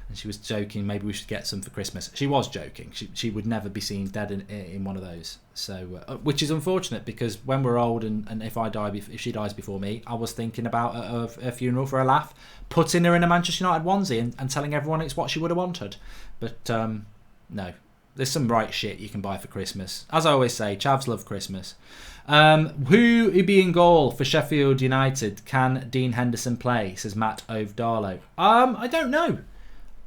And she was joking, maybe we should get some for Christmas. She was joking. She would never be seen dead in one of those. So, which is unfortunate because when we're old and if she dies before me, I was thinking about a funeral for a laugh, putting her in a Manchester United onesie and telling everyone it's what she would have wanted. But no, there's some right shit you can buy for Christmas. As I always say, chavs love Christmas. Who be in goal for Sheffield United? Can Dean Henderson play? Says Matt Ovdarlo. I don't know.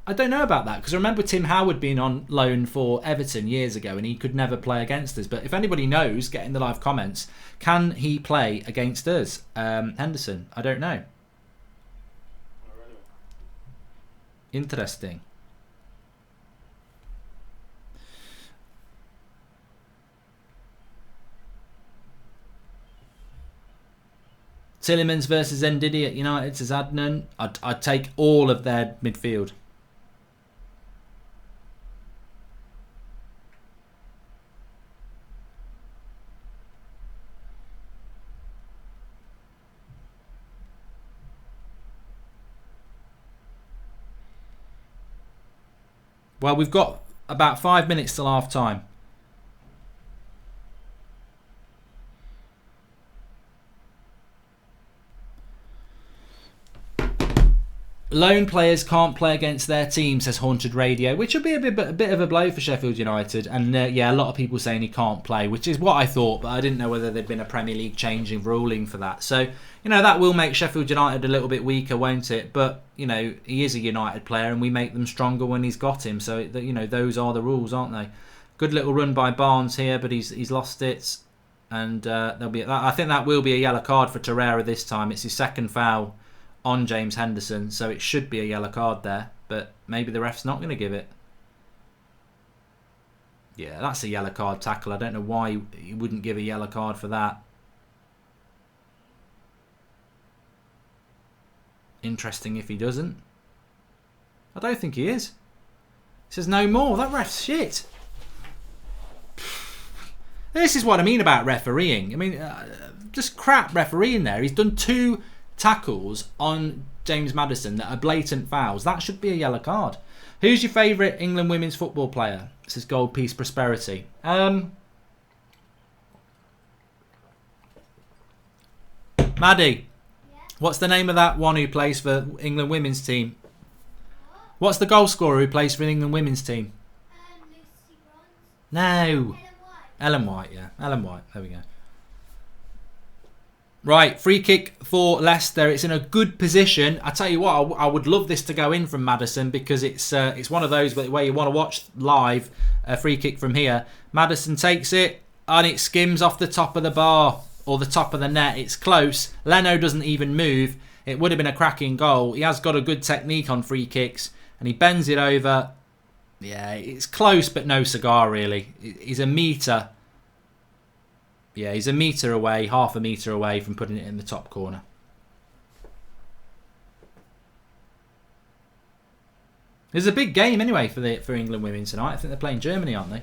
I don't know about that because I remember Tim Howard being on loan for Everton years ago and he could never play against us. But if anybody knows, get in the live comments. Can he play against us? Henderson, I don't know. Interesting. Tillemans versus Ndidi at United, says Adnan. I'd take all of their midfield. Well, we've got about 5 minutes till half time. Lone players can't play against their team, says Haunted Radio, which would be a bit of a blow for Sheffield United. And yeah, a lot of people saying he can't play, which is what I thought, but I didn't know whether there'd been a Premier League changing ruling for that. So, you know, that will make Sheffield United a little bit weaker, won't it? But, you know, he is a United player and we make them stronger when he's got him. So, you know, those are the rules, aren't they? Good little run by Barnes here, but he's lost it. And there'll be I think that will be a yellow card for Torreira this time. It's his second foul on James Henderson, so it should be a yellow card there, but maybe the ref's not going to give it. Yeah, that's a yellow card tackle. I don't know why he wouldn't give a yellow card for that. Interesting if he doesn't. I don't think he is. He says no more. That ref's shit. This is what I mean about refereeing. I mean, just crap refereeing there. He's done 2 tackles on James Maddison that are blatant fouls. That should be a yellow card. Who's your favourite England women's football player? This is Gold Peace Prosperity. Maddie, what's the name of that one who plays for England women's team? What's the goal scorer who plays for the England women's team? No. Ellen White, yeah. Ellen White. There we go. Right, free kick for Leicester. It's in a good position. I tell you what, I would love this to go in from Maddison because it's one of those where you want to watch live a free kick from here. Maddison takes it and it skims off the top of the bar or the top of the net. It's close. Leno doesn't even move. It would have been a cracking goal. He has got a good technique on free kicks and he bends it over. Yeah, it's close but no cigar really. He's a metre. Yeah, he's a metre away, half a metre away from putting it in the top corner. There's a big game anyway for England women tonight. I think they're playing Germany, aren't they?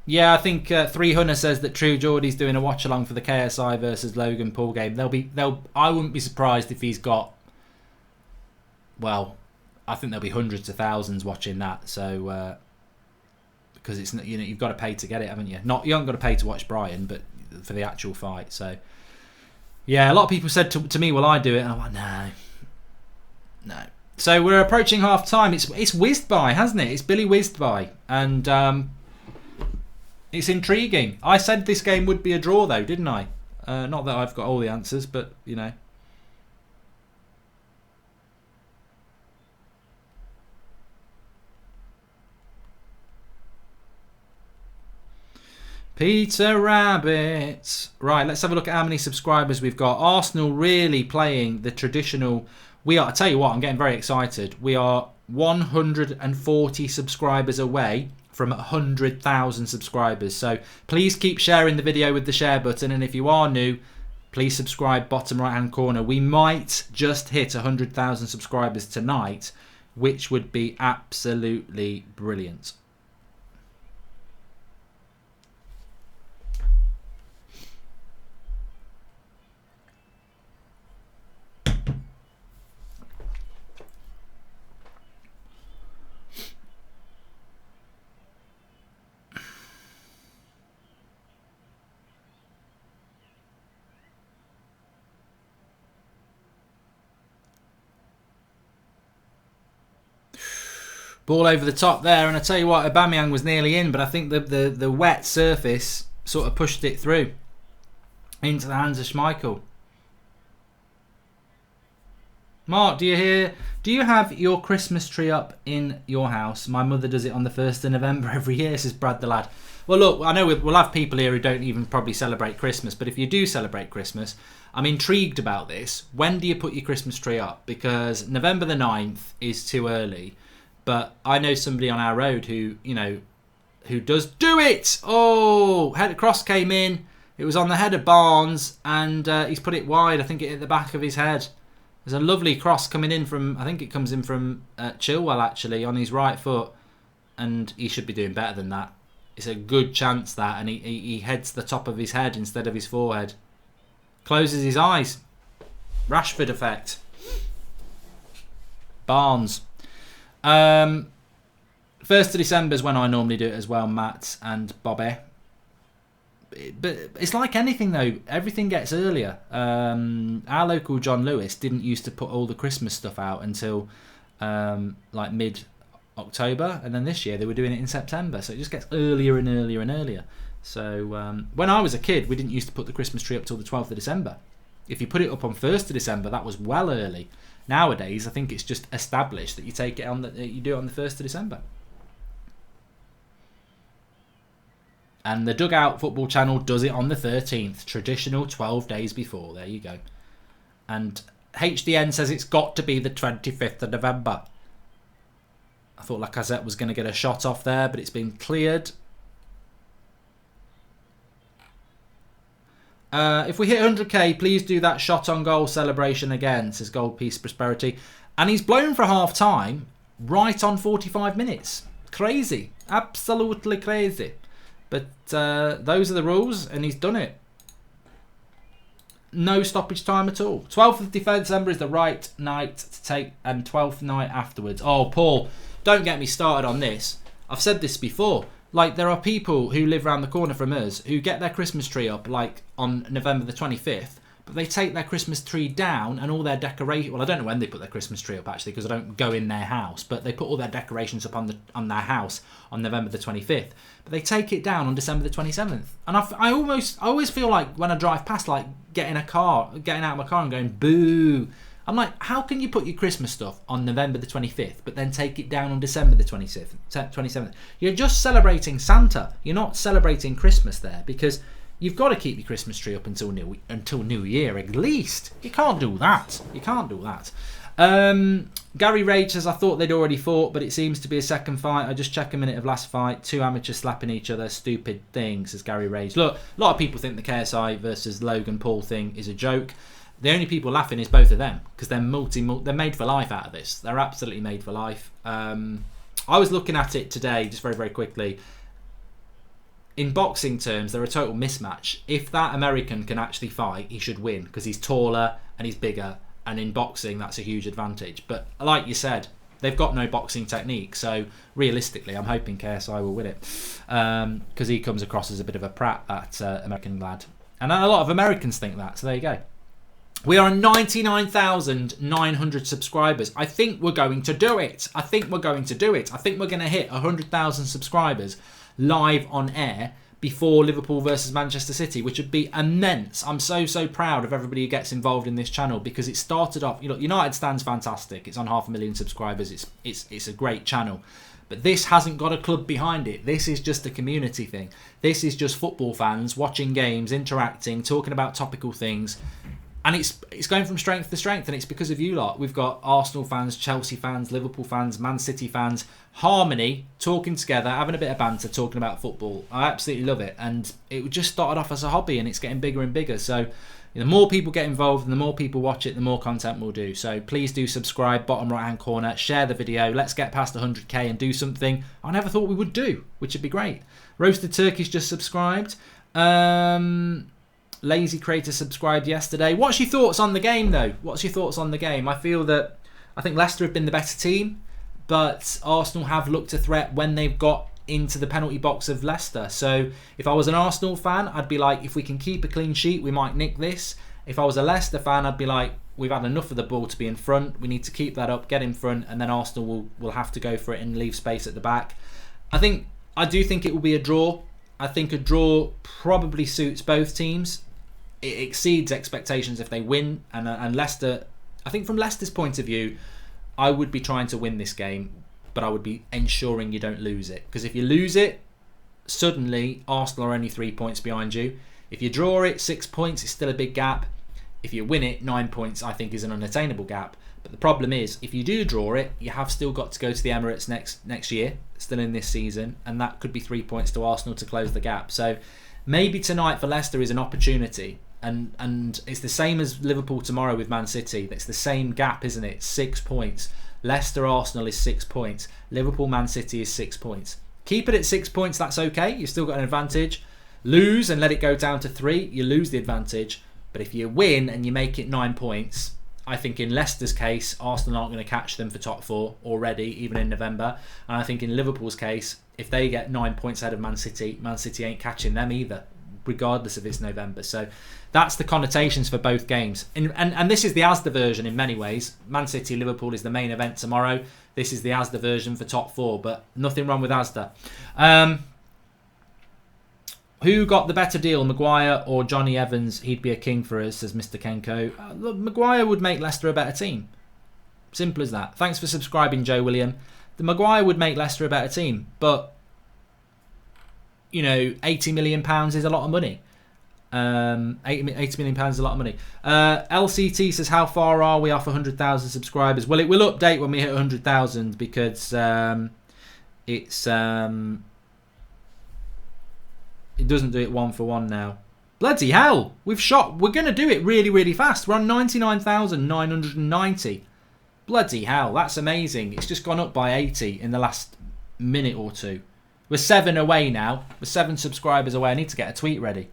Yeah, I think 300 says that True Geordie's doing a watch along for the KSI versus Logan Paul game. I wouldn't be surprised if he's got. Well, I think there'll be hundreds of thousands watching that. So. Because it's you've got to pay to get it, haven't you? You haven't got to pay to watch Brian, but for the actual fight. So, yeah, a lot of people said to me, "Will I do it?" And I'm like, no. So we're approaching half time. It's whizzed by, hasn't it? It's Billy whizzed by, and it's intriguing. I said this game would be a draw, though, didn't I? Not that I've got all the answers, but you know. Peter Rabbit. Right, let's have a look at how many subscribers we've got. Arsenal really playing the traditional. I tell you what, I'm getting very excited. We are 140 subscribers away from 100,000 subscribers. So please keep sharing the video with the share button. And if you are new, please subscribe, bottom right hand corner. We might just hit 100,000 subscribers tonight, which would be absolutely brilliant. Ball over the top there, and I tell you what, Aubameyang was nearly in, but I think the wet surface sort of pushed it through into the hands of Schmeichel. Mark, do you have your Christmas tree up in your house? My mother does it on the 1st of November every year, says Brad the lad. Well, look, I know we'll have people here who don't even probably celebrate Christmas, but if you do celebrate Christmas, I'm intrigued about this. When do you put your Christmas tree up? Because November the 9th is too early. But I know somebody on our road who does do it. Oh, head cross came in. It was on the head of Barnes, and he's put it wide. I think it hit the back of his head. There's a lovely cross coming in from, I think it comes in from Chilwell, actually, on his right foot. And he should be doing better than that. It's a good chance, that. And he heads the top of his head instead of his forehead. Closes his eyes. Rashford effect. Barnes. 1st of December is when I normally do it as well, Matt and Bobby. But it's like anything though, everything gets earlier. Our local John Lewis didn't used to put all the Christmas stuff out until like mid-October, and then this year they were doing it in September, so it just gets earlier and earlier and earlier. So when I was a kid, we didn't used to put the Christmas tree up till the 12th of December. If you put it up on 1st of December, that was well early. Nowadays, I think it's just established that you take it on you do it on the 1st of December. And the Dugout Football Channel does it on the 13th, traditional 12 days before. There you go. And HDN says it's got to be the 25th of November. I thought Lacazette was going to get a shot off there, but it's been cleared. If we hit 100k, please do that shot on goal celebration again, says Gold Peace Prosperity. And he's blown for half time right on 45 minutes. Crazy. Absolutely crazy. But those are the rules, and he's done it. No stoppage time at all. 12th of December is the right night to take, and 12th night afterwards. Oh, Paul, don't get me started on this. I've said this before. Like, there are people who live around the corner from us who get their Christmas tree up, like, on November the 25th, but they take their Christmas tree down and all their decorations... Well, I don't know when they put their Christmas tree up, actually, because I don't go in their house, but they put all their decorations up on their house on November the 25th, but they take it down on December the 27th. And I always feel like, when I drive past, like, getting out of my car and going, boo... I'm like, how can you put your Christmas stuff on November the 25th, but then take it down on December the 27th? You're just celebrating Santa. You're not celebrating Christmas there, because you've got to keep your Christmas tree up until New Year at least. You can't do that. You can't do that. Gary Rage says, I thought they'd already fought, but it seems to be a second fight. I just check a minute of last fight. Two amateurs slapping each other. Stupid thing, says Gary Rage. Look, a lot of people think the KSI versus Logan Paul thing is a joke. The only people laughing is both of them, because they're they're made for life out of this. They're absolutely made for life. I was looking at it today, just very, very quickly. In boxing terms, they're a total mismatch. If that American can actually fight, he should win, because he's taller and he's bigger. And in boxing, that's a huge advantage. But like you said, they've got no boxing technique. So realistically, I'm hoping KSI will win it, because he comes across as a bit of a prat, that American lad. And a lot of Americans think that. So there you go. We are 99,900 subscribers. I think we're going to do it. I think we're going to hit 100,000 subscribers live on air before Liverpool versus Manchester City, which would be immense. I'm so proud of everybody who gets involved in this channel, because it started off, United Stand's fantastic. It's on 500,000 subscribers. It's a great channel. But this hasn't got a club behind it. This is just a community thing. This is just football fans watching games, interacting, talking about topical things. And it's going from strength to strength, and it's because of you lot. We've got Arsenal fans, Chelsea fans, Liverpool fans, Man City fans, harmony, talking together, having a bit of banter, talking about football. I absolutely love it. And it just started off as a hobby, and it's getting bigger and bigger. So the more people get involved and the more people watch it, the more content we'll do. So please do subscribe, bottom right hand corner, share the video. Let's get past 100k and do something I never thought we would do, which would be great. Roasted Turkey's just subscribed. Lazy Creator subscribed yesterday. What's your thoughts on the game, though? What's your thoughts on the game? I think Leicester have been the better team, but Arsenal have looked a threat when they've got into the penalty box of Leicester. So if I was an Arsenal fan, I'd be like, if we can keep a clean sheet, we might nick this. If I was a Leicester fan, I'd be like, we've had enough of the ball to be in front. We need to keep that up, get in front, and then Arsenal will have to go for it and leave space at the back. I do think it will be a draw. I think a draw probably suits both teams. It exceeds expectations if they win, and Leicester, I think from Leicester's point of view, I would be trying to win this game, but I would be ensuring you don't lose it, because if you lose it, suddenly Arsenal are only 3 points behind you. If you draw it, 6 points, it's still a big gap. If you win it, 9 points I think is an unattainable gap. But the problem is, if you do draw it, you have still got to go to the Emirates next year, still in this season, and that could be 3 points to Arsenal to close the gap. So maybe tonight for Leicester is an opportunity. And it's the same as Liverpool tomorrow with Man City. It's the same gap, isn't it? 6 points. Leicester Arsenal is 6 points. Liverpool Man City is 6 points. Keep it at 6 points, that's okay. You've still got an advantage. Lose and let it go down to 3, you lose the advantage. But if you win and you make it 9 points, I think in Leicester's case, Arsenal aren't going to catch them for top 4 already, even in November. And I think in Liverpool's case, if they get 9 points ahead of Man City ain't catching them either, regardless if it's November. So that's the connotations for both games. And this is the Asda version in many ways. Man City, Liverpool is the main event tomorrow. This is the Asda version for top 4, but nothing wrong with Asda. Who got the better deal, Maguire or Johnny Evans? He'd be a king for us, says Mr. Kenko. Look, Maguire would make Leicester a better team. Simple as that. Thanks for subscribing, Joe William. The Maguire would make Leicester a better team, but you know, £80 million is a lot of money. £80 million is a lot of money. LCT says, how far are we off 100,000 subscribers? Well, it will update when we hit 100,000 because it doesn't do it one for one now. Bloody hell, we're going to do it really, really fast. We're on 99,990. Bloody hell, that's amazing. It's just gone up by 80 in the last minute or two. We're 7 away now. We're 7 subscribers away. I need to get a tweet ready.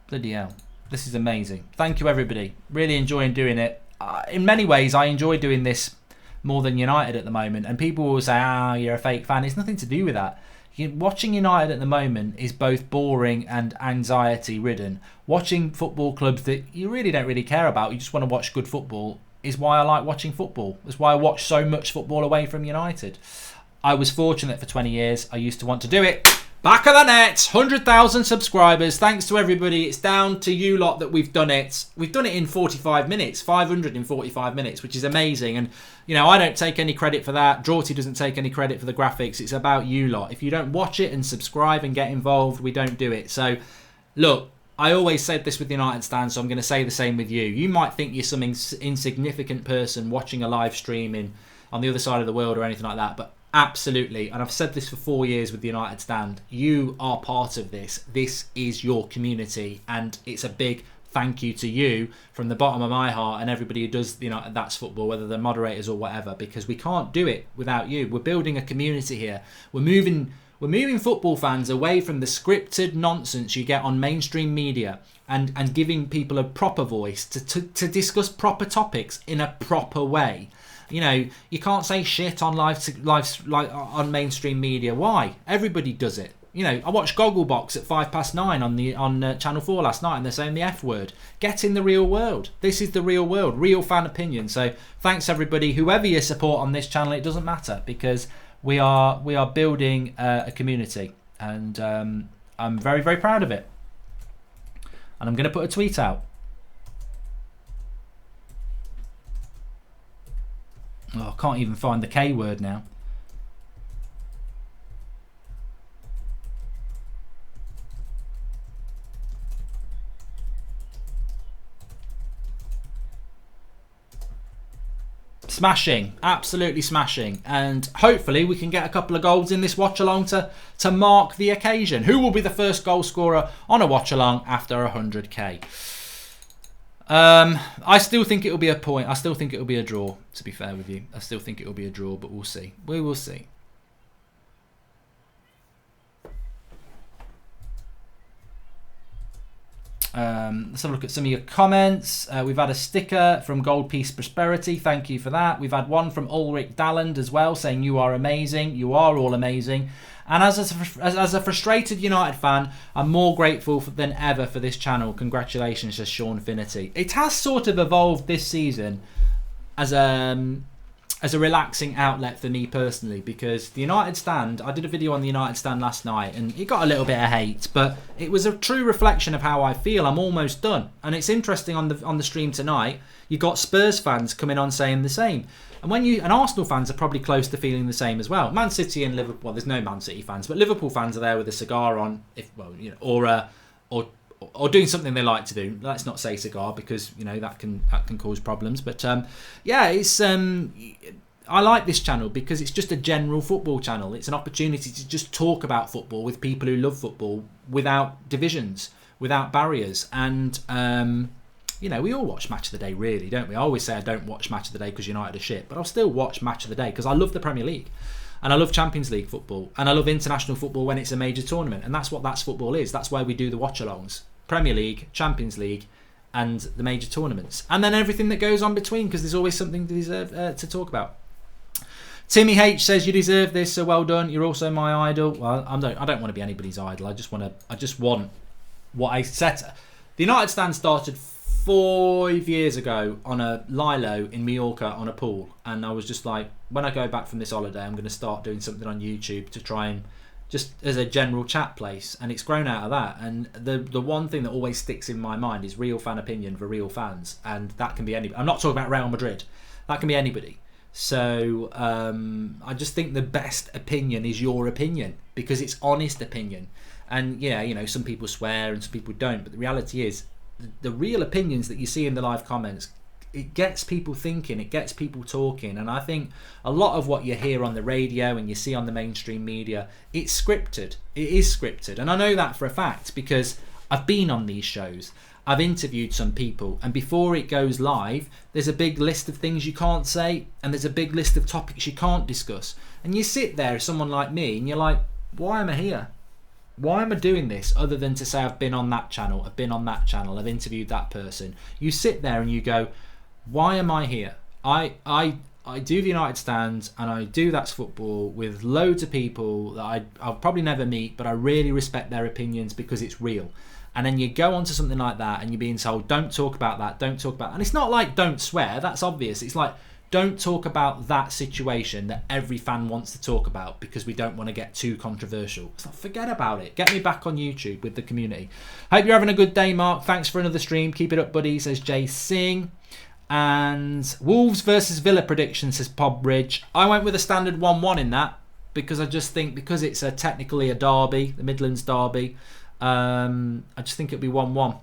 Bloody hell. This is amazing. Thank you, everybody. Really enjoying doing it. In many ways, I enjoy doing this more than United at the moment. And people will say, you're a fake fan. It's nothing to do with that. Watching United at the moment is both boring and anxiety-ridden. Watching football clubs that you really don't really care about, you just want to watch good football, is why I like watching football. That's why I watch so much football away from United. I was fortunate for 20 years. I used to want to do it. Back of the net, 100,000 subscribers. Thanks to everybody. It's down to you lot that we've done it. We've done it in 45 minutes, 500 in 45 minutes, which is amazing. And, you know, I don't take any credit for that. Drawty doesn't take any credit for the graphics. It's about you lot. If you don't watch it and subscribe and get involved, we don't do it. So, look, I always said this with the United stand, so I'm going to say the same with you. You might think you're some insignificant person watching a live stream on the other side of the world or anything like that, but absolutely, and I've said this for 4 years with the United stand, you are part of this. This is your community, and it's a big thank you to you from the bottom of my heart and everybody who does, you know, That's Football, whether they're moderators or whatever, because we can't do it without you. We're building a community here. We're moving football fans away from the scripted nonsense you get on mainstream media and giving people a proper voice to discuss proper topics in a proper way. You know, you can't say shit on on mainstream media. Why? Everybody does it. You know, I watched Gogglebox at 9:05 on Channel 4 last night, and they're saying the F word. Get in the real world. This is the real world, real fan opinion. So thanks everybody, whoever you support on this channel. It doesn't matter, because we are building a community, and I'm very, very proud of it. And I'm going to put a tweet out. Oh, I can't even find the K word now. Smashing, absolutely smashing, and hopefully we can get a couple of goals in this watch along to mark the occasion. Who will be the first goal scorer on a watch along after 100k? I still think it will be a point. I still think it will be a draw, to be fair with you. I still think it will be a draw, but we'll see. We will see. Let's have a look at some of your comments. We've had a sticker from Gold Peace Prosperity. Thank you for that. We've had one from Ulrich Dalland as well, saying you are amazing. You are all amazing. And as a frustrated United fan, I'm more grateful than ever for this channel. Congratulations to Sean Finity. It has sort of evolved this season as a relaxing outlet for me personally, because the United Stand, I did a video on the United Stand last night and it got a little bit of hate, but it was a true reflection of how I feel. I'm almost done. And it's interesting, on the stream tonight, you got Spurs fans coming on saying the same. And Arsenal fans are probably close to feeling the same as well. Man City and Liverpool, well, there's no Man City fans, but Liverpool fans are there with a cigar on, or doing something they like to do. Let's not say cigar, because that can cause problems. But it's I like this channel because it's just a general football channel. It's an opportunity to just talk about football with people who love football without divisions, without barriers. And we all watch Match of the Day, really, don't we? I always say I don't watch Match of the Day because United are shit, but I'll still watch Match of the Day because I love the Premier League. And I love Champions League football. And I love international football when it's a major tournament. And that's what That's Football is. That's why we do the watch-alongs. Premier League, Champions League, and the major tournaments. And then everything that goes on between, because there's always something to talk about. Timmy H says, you deserve this, so well done. You're also my idol. Well, I don't want to be anybody's idol. I just want what I set. The United Stand started 5 years ago on a Lilo in Mallorca on a pool. And I was just like, when I go back from this holiday, I'm going to start doing something on YouTube to try and just as a general chat place. And it's grown out of that. And the one thing that always sticks in my mind is real fan opinion for real fans. And that can be anybody. I'm not talking about Real Madrid. That can be anybody. So I just think the best opinion is your opinion, because it's honest opinion. And some people swear and some people don't, but the reality is the real opinions that you see in the live comments, it gets people thinking, it gets people talking. And I think a lot of what you hear on the radio and you see on the mainstream media, it's scripted. It is scripted, and I know that for a fact because I've been on these shows. I've interviewed some people, and before it goes live, there's a big list of things you can't say, and there's a big list of topics you can't discuss. And you sit there as someone like me, and you're like, why am I here? Why am I doing this other than to say I've been on that channel, I've been on that channel, I've interviewed that person? You sit there and you go, why am I here? I do the United Stand, and I do That's Football with loads of people that I'll probably never meet, but I really respect their opinions because it's real. And then you go on to something like that and you're being told, don't talk about that, don't talk about that. And it's not like don't swear, that's obvious. It's like, don't talk about that situation that every fan wants to talk about because we don't want to get too controversial. It's like, forget about it. Get me back on YouTube with the community. Hope you're having a good day, Mark. Thanks for another stream. Keep it up, buddy, says Jay Singh. And Wolves versus Villa prediction, says Podbridge. I went with a standard 1-1 in that because I just think, because it's technically a derby, the Midlands derby, I just think it'll be 1-1.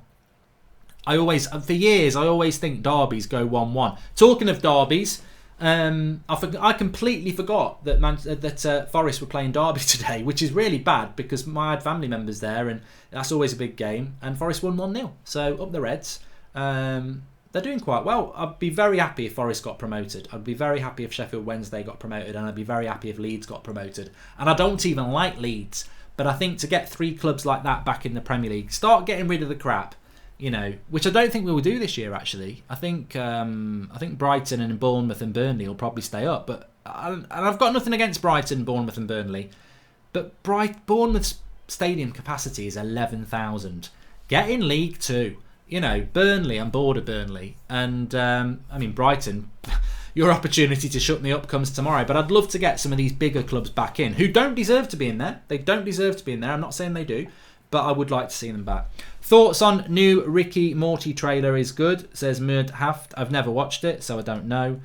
For years, I always think derbies go 1-1. Talking of derbies, I completely forgot that Forest were playing Derby today, which is really bad because I had family members there, and that's always a big game. And Forest won 1-0, so up the Reds. They're doing quite well. I'd be very happy if Forest got promoted. I'd be very happy if Sheffield Wednesday got promoted, and I'd be very happy if Leeds got promoted. And I don't even like Leeds. But I think to get 3 clubs like that back in the Premier League, start getting rid of the crap, which I don't think we will do this year, actually. I think Brighton and Bournemouth and Burnley will probably stay up. And I've got nothing against Brighton, Bournemouth and Burnley. But Bournemouth's stadium capacity is 11,000. Get in League 2. Burnley, I'm bored of Burnley. And, Brighton... Your opportunity to shut me up comes tomorrow. But I'd love to get some of these bigger clubs back in who don't deserve to be in there. They don't deserve to be in there. I'm not saying they do, but I would like to see them back. Thoughts on new Ricky Morty trailer is good, says Murd Haft. I've never watched it, so I don't know.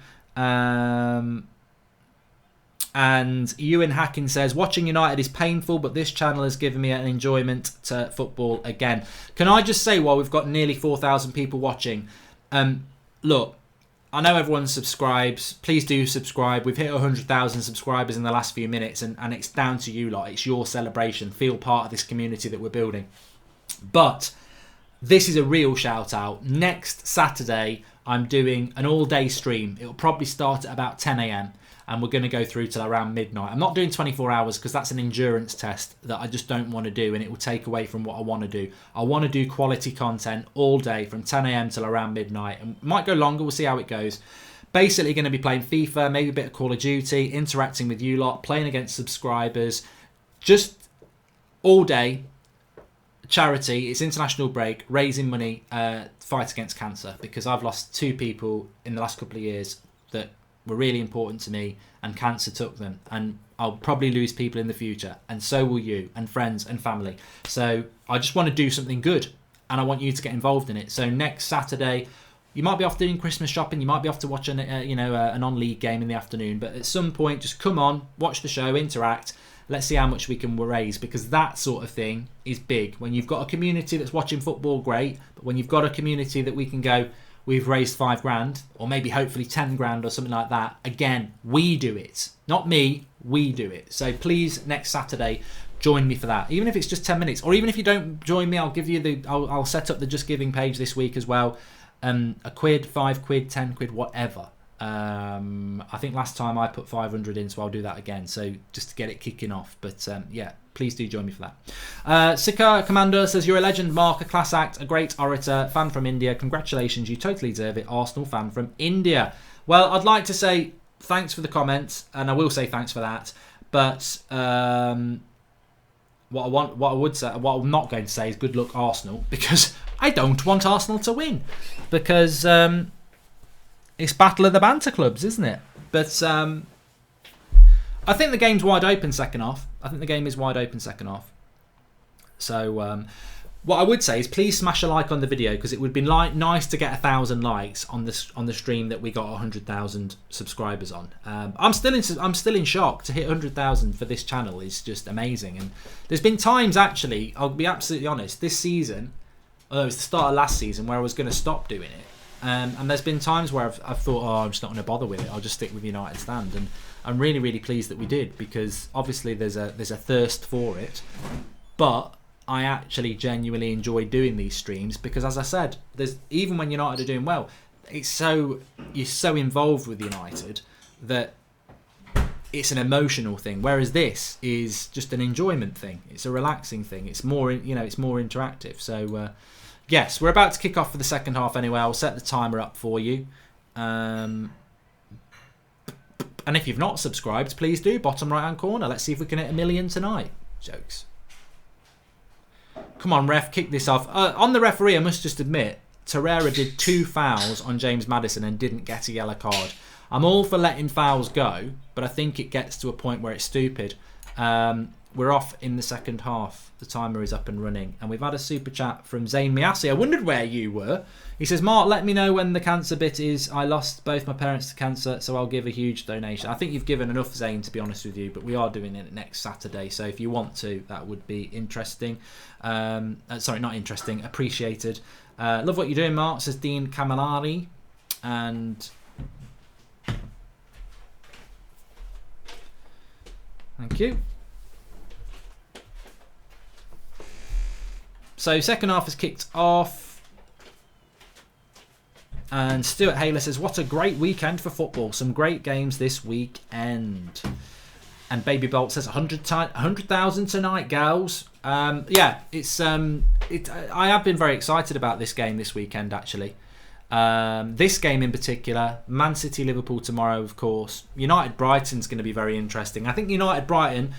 And Ewan Hacking says, watching United is painful, but this channel has given me an enjoyment to football again. Can I just say, while we've got nearly 4,000 people watching, look, I know everyone subscribes. Please do subscribe. We've hit 100,000 subscribers in the last few minutes, and it's down to you lot. It's your celebration. Feel part of this community that we're building. But this is a real shout out. Next Saturday, I'm doing an all-day stream. It'll probably start at about 10 a.m. and we're going to go through till around midnight. I'm not doing 24 hours because that's an endurance test that I just don't want to do, and it will take away from what I want to do. I want to do quality content all day from 10 a.m. till around midnight, and might go longer. We'll see how it goes. Basically going to be playing FIFA, maybe a bit of Call of Duty, interacting with you lot, playing against subscribers, just all day. Charity, it's international break, raising money, fight against cancer, because I've lost 2 people in the last couple of years that were really important to me, and cancer took them, and I'll probably lose people in the future, and so will you, and friends and family. So I just want to do something good, and I want you to get involved in it. So next Saturday, you might be off doing Christmas shopping, you might be off to watch an on-league game in the afternoon, but at some point just come on, watch the show, interact. Let's see how much we can raise, because that sort of thing is big. When you've got a community that's watching football, great. But when you've got a community that we can go, we've raised $5,000, or maybe hopefully 10 grand or something like that. Again, we do it. Not me, we do it. So please, next Saturday, join me for that. Even if it's just 10 minutes, or even if you don't join me, I'll give you I'll set up the Just Giving page this week as well. £1, £5, 10 quid, whatever. I think last time I put 500 in, so I'll do that again. So just to get it kicking off. But yeah, please do join me for that. Sikar Commander says, you're a legend, Mark, a class act, a great orator, fan from India. Congratulations, you totally deserve it. Arsenal fan from India. Well, I'd like to say thanks for the comments, and I will say thanks for that. But what I'm not going to say is good luck, Arsenal, because I don't want Arsenal to win, because it's battle of the banter clubs, isn't it? But I think the game's wide open second half. I think the game is wide open second half. So what I would say is please smash a like on the video, because it would be nice to get 1,000 likes on the stream that we got 100,000 subscribers on. I'm still in shock. To hit 100,000 for this channel is just amazing. And there's been times, actually, I'll be absolutely honest, this season, although it was the start of last season, where I was going to stop doing it. And there's been times where I've thought, I'm just not going to bother with it. I'll just stick with United Stand. And I'm really, really pleased that we did, because obviously there's a thirst for it. But I actually genuinely enjoy doing these streams, because, as I said, even when United are doing well, you're so involved with United that it's an emotional thing. Whereas this is just an enjoyment thing. It's a relaxing thing. It's more, it's more interactive. So. Yes, we're about to kick off for the second half anyway. I'll set the timer up for you. And if you've not subscribed, please do. Bottom right-hand corner. Let's see if we can hit 1 million tonight. Jokes. Come on, ref, kick this off. On the referee, I must just admit, Torreira did 2 fouls on James Maddison and didn't get a yellow card. I'm all for letting fouls go, but I think it gets to a point where it's stupid. We're off in the second half. The timer is up and running. And we've had a super chat from Zayn Miasi. I wondered where you were. He says, Mark, let me know when the cancer bit is. I lost both my parents to cancer, so I'll give a huge donation. I think you've given enough, Zayn, to be honest with you, but we are doing it next Saturday. So if you want to, that would be interesting. Sorry, not interesting. Appreciated. Love what you're doing, Mark, says Dean Camilleri. And thank you. So second half has kicked off. And Stuart Haler says, what a great weekend for football. Some great games this weekend. And Baby Bolt says 100,000 tonight, gals. Yeah, I have been very excited about this game this weekend, actually. This game in particular. Man City, Liverpool tomorrow, of course. United Brighton's going to be very interesting. I think United Brighton.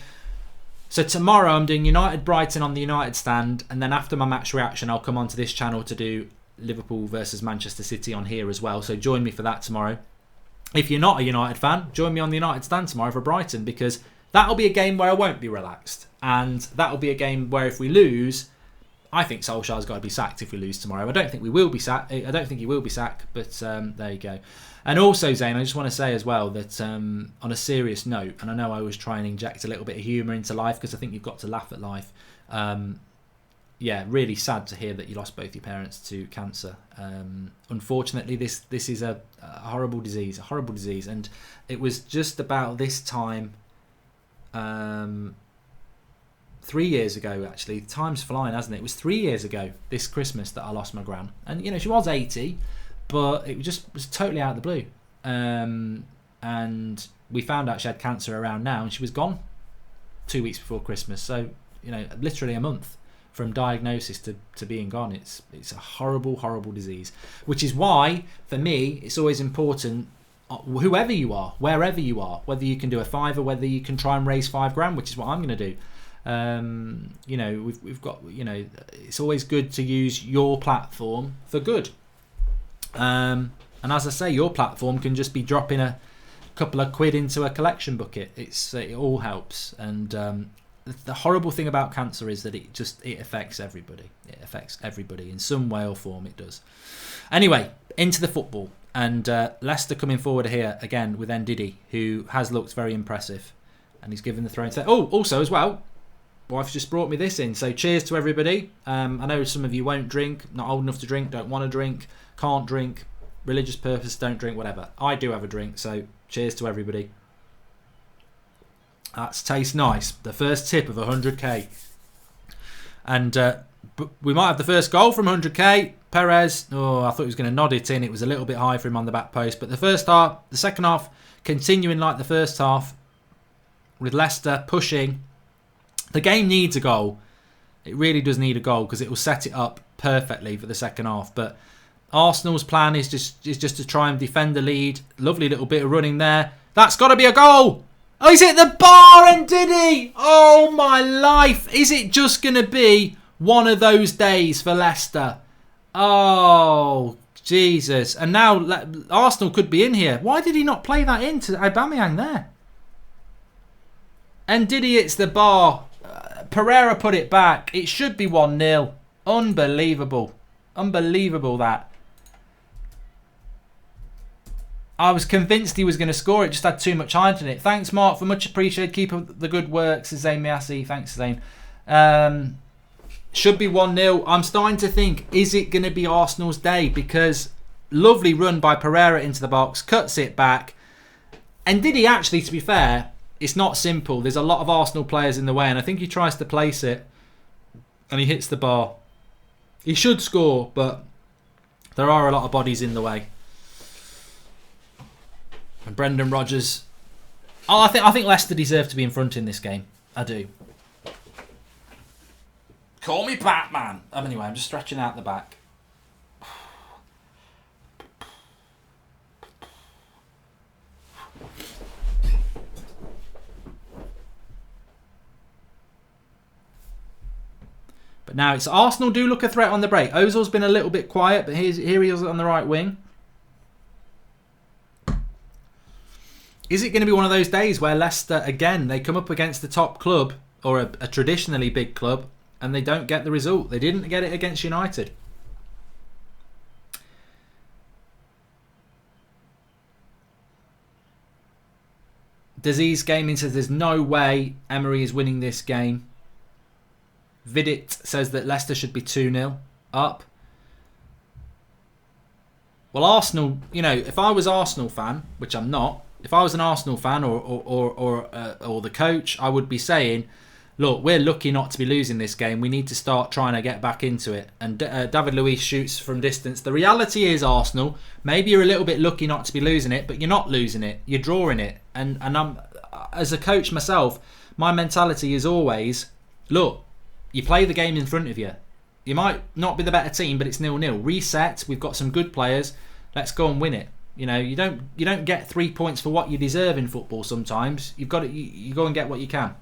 So tomorrow I'm doing United Brighton on the United Stand, and then after my match reaction I'll come onto this channel to do Liverpool versus Manchester City on here as well. So join me for that tomorrow. If you're not a United fan, join me on the United Stand tomorrow for Brighton, because that'll be a game where I won't be relaxed, and that'll be a game where if we lose, I think Solskjaer's got to be sacked if we lose tomorrow. I don't think we will be sacked. I don't think he will be sacked, but there you go. And also, Zane, I just want to say as well that on a serious note, and I know I always try and inject a little bit of humour into life because I think you've got to laugh at life. yeah, really sad to hear that you lost both your parents to cancer. Unfortunately, this is a horrible disease, and it was just about this time, 3 years ago, actually. Time's flying, hasn't it? It was 3 years ago this Christmas that I lost my gran, and she was 80, but it was totally out of the blue. And we found out she had cancer around now, and she was gone 2 weeks before Christmas. So literally a month from diagnosis to being gone. It's a horrible disease, which is why for me it's always important, whoever you are, wherever you are, whether you can do a fiver, whether you can try and raise $5,000, which is what I'm going to do. We've got, it's always good to use your platform for good. And as I say, your platform can just be dropping a couple of quid into a collection bucket. It all helps. And the horrible thing about cancer is that it affects everybody. It affects everybody in some way or form. It does. Anyway, into the football, and Leicester coming forward here again with Ndidi, who has looked very impressive, and he's given the throw. Oh, also as well, wife's just brought me this in. So cheers to everybody. I know some of you won't drink, not old enough to drink, don't want to drink, can't drink, religious purpose, don't drink, whatever. I do have a drink, so cheers to everybody. That tastes nice. The first tip of 100k. And we might have the first goal from 100k. Perez, I thought he was going to nod it in. It was a little bit high for him on the back post. But the second half, continuing like the first half, with Leicester pushing. The game needs a goal. It really does need a goal, because it will set it up perfectly for the second half. But Arsenal's plan is just to try and defend the lead. Lovely little bit of running there. That's got to be a goal. Oh, he's hit the bar, and did he? Oh, my life. Is it just going to be one of those days for Leicester? Oh, Jesus. And now Arsenal could be in here. Why did he not play that in to Aubameyang there? And did he hits the bar? Pereira put it back. It should be 1-0. Unbelievable. Unbelievable that. I was convinced he was going to score. It just had too much height in it. Thanks, Mark, for much appreciated. Keep up the good work. Zayn Miasi. Thanks, Zayn. Should be 1-0. I'm starting to think, is it going to be Arsenal's day? Because lovely run by Pereira into the box. Cuts it back. And did he actually, to be fair, it's not simple. There's a lot of Arsenal players in the way. And I think he tries to place it. And he hits the bar. He should score, but there are a lot of bodies in the way. And Brendan Rodgers. Oh, I think Leicester deserve to be in front in this game. I do. Call me Batman. Anyway, I'm just stretching out the back. But now it's Arsenal do look a threat on the break. Ozil's been a little bit quiet, but here he is on the right wing. Is it going to be one of those days where Leicester, again, they come up against the top club, or a traditionally big club, and they don't get the result? They didn't get it against United. Disease Gaming says there's no way Emery is winning this game. Vidit says that Leicester should be 2-0 up. Well, Arsenal, if I was Arsenal fan, which I'm not, if I was an Arsenal fan or the coach, I would be saying, look, we're lucky not to be losing this game. We need to start trying to get back into it. And David Luiz shoots from distance. The reality is, Arsenal, maybe you're a little bit lucky not to be losing it, but you're not losing it. You're drawing it. And I'm, as a coach myself, my mentality is always, look, you play the game in front of you. You might not be the better team, but it's 0-0. Reset. We've got some good players. Let's go and win it. You don't get 3 points for what you deserve in football. Sometimes you've got to, you go and get what you can.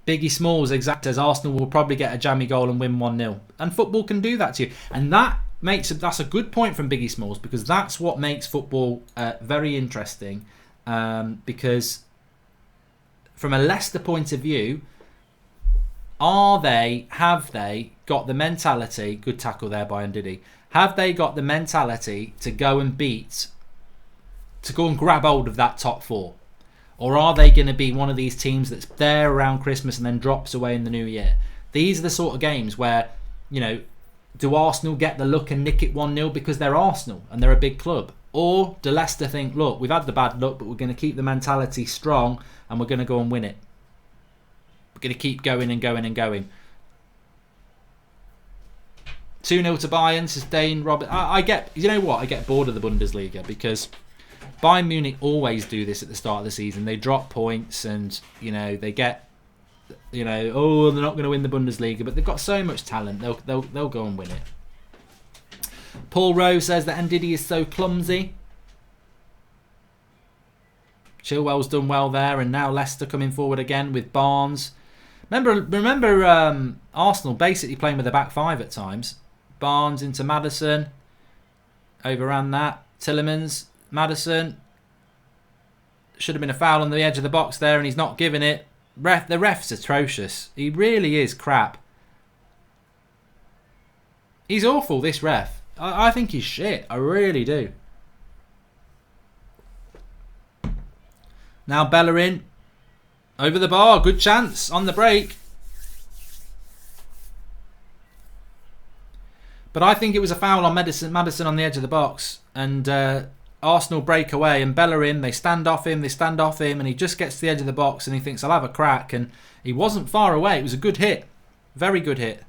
Biggie Smalls exact as Arsenal will probably get a jammy goal and win 1-0, and football can do that to you. And that's a good point from Biggie Smalls, because that's what makes football very interesting. Because from a Leicester point of view, have they got the mentality? Good tackle there by Ndidi. Have they got the mentality to go and grab hold of that top four? Or are they going to be one of these teams that's there around Christmas and then drops away in the new year? These are the sort of games where, you know, do Arsenal get the luck and nick it 1-0 because they're Arsenal and they're a big club? Or do Leicester think, look, we've had the bad luck, but we're going to keep the mentality strong and we're going to go and win it. We're going to keep going and going and going. 2-0 to Bayern, sustained Robert. I get, you know what? I get bored of the Bundesliga because Bayern Munich always do this at the start of the season. They drop points and, you know, they get, you know, oh, they're not going to win the Bundesliga, but they've got so much talent. They'll go and win it. Paul Rowe says that Ndidi is so clumsy. Chilwell's done well there, and now Leicester coming forward again with Barnes. Remember Arsenal basically playing with a back five at times. Barnes into Maddison. Overran that. Tielemans, Maddison. Should have been a foul on the edge of the box there, and he's not giving it. The ref's atrocious. He really is crap. He's awful, this ref. I think he's shit. I really do. Now Bellerin. Over the bar. Good chance on the break. But I think it was a foul on Maddison on the edge of the box. And Arsenal break away. And Bellerin, they stand off him. And he just gets to the edge of the box. And he thinks, I'll have a crack. And he wasn't far away. It was a good hit. Very good hit.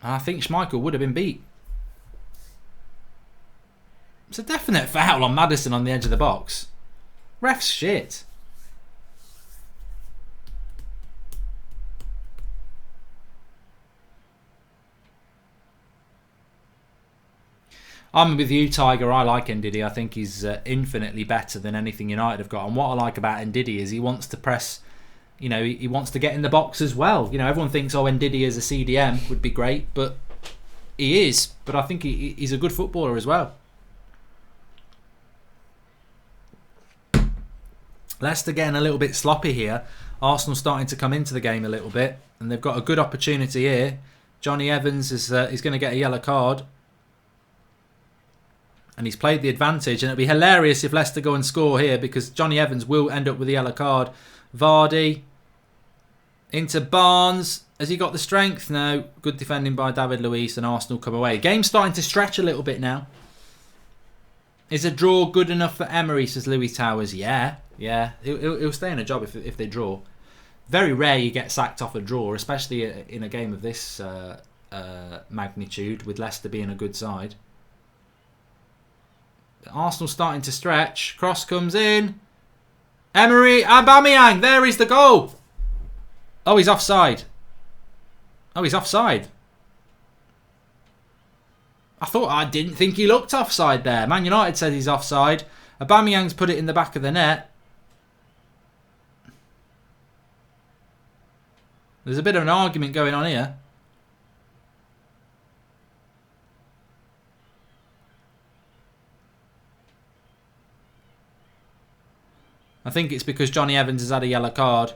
I think Schmeichel would have been beat. It's a definite foul on Maddison on the edge of the box. Ref's shit. I'm with you, Tiger. I like Ndidi. I think he's infinitely better than anything United have got. And what I like about Ndidi is he wants to press. You know, he wants to get in the box as well. You know, everyone thinks, oh, Ndidi as a CDM would be great, but he is. But I think he's a good footballer as well. Leicester getting a little bit sloppy here. Arsenal starting to come into the game a little bit, and they've got a good opportunity here. Johnny Evans is going to get a yellow card, and he's played the advantage. And it'll be hilarious if Leicester go and score here because Johnny Evans will end up with a yellow card. Vardy into Barnes. Has he got the strength? No. Good defending by David Luiz, and Arsenal come away. Game's starting to stretch a little bit now. Is a draw good enough for Emery, says Louis Towers. Yeah. He'll stay in a job if they draw. Very rare you get sacked off a draw, especially in a game of this magnitude, with Leicester being a good side. Arsenal starting to stretch. Cross comes in. Emery, Aubameyang, there is the goal. Oh, he's offside. I didn't think he looked offside there. Man United said he's offside. Aubameyang's put it in the back of the net. There's a bit of an argument going on here. I think it's because Johnny Evans has had a yellow card.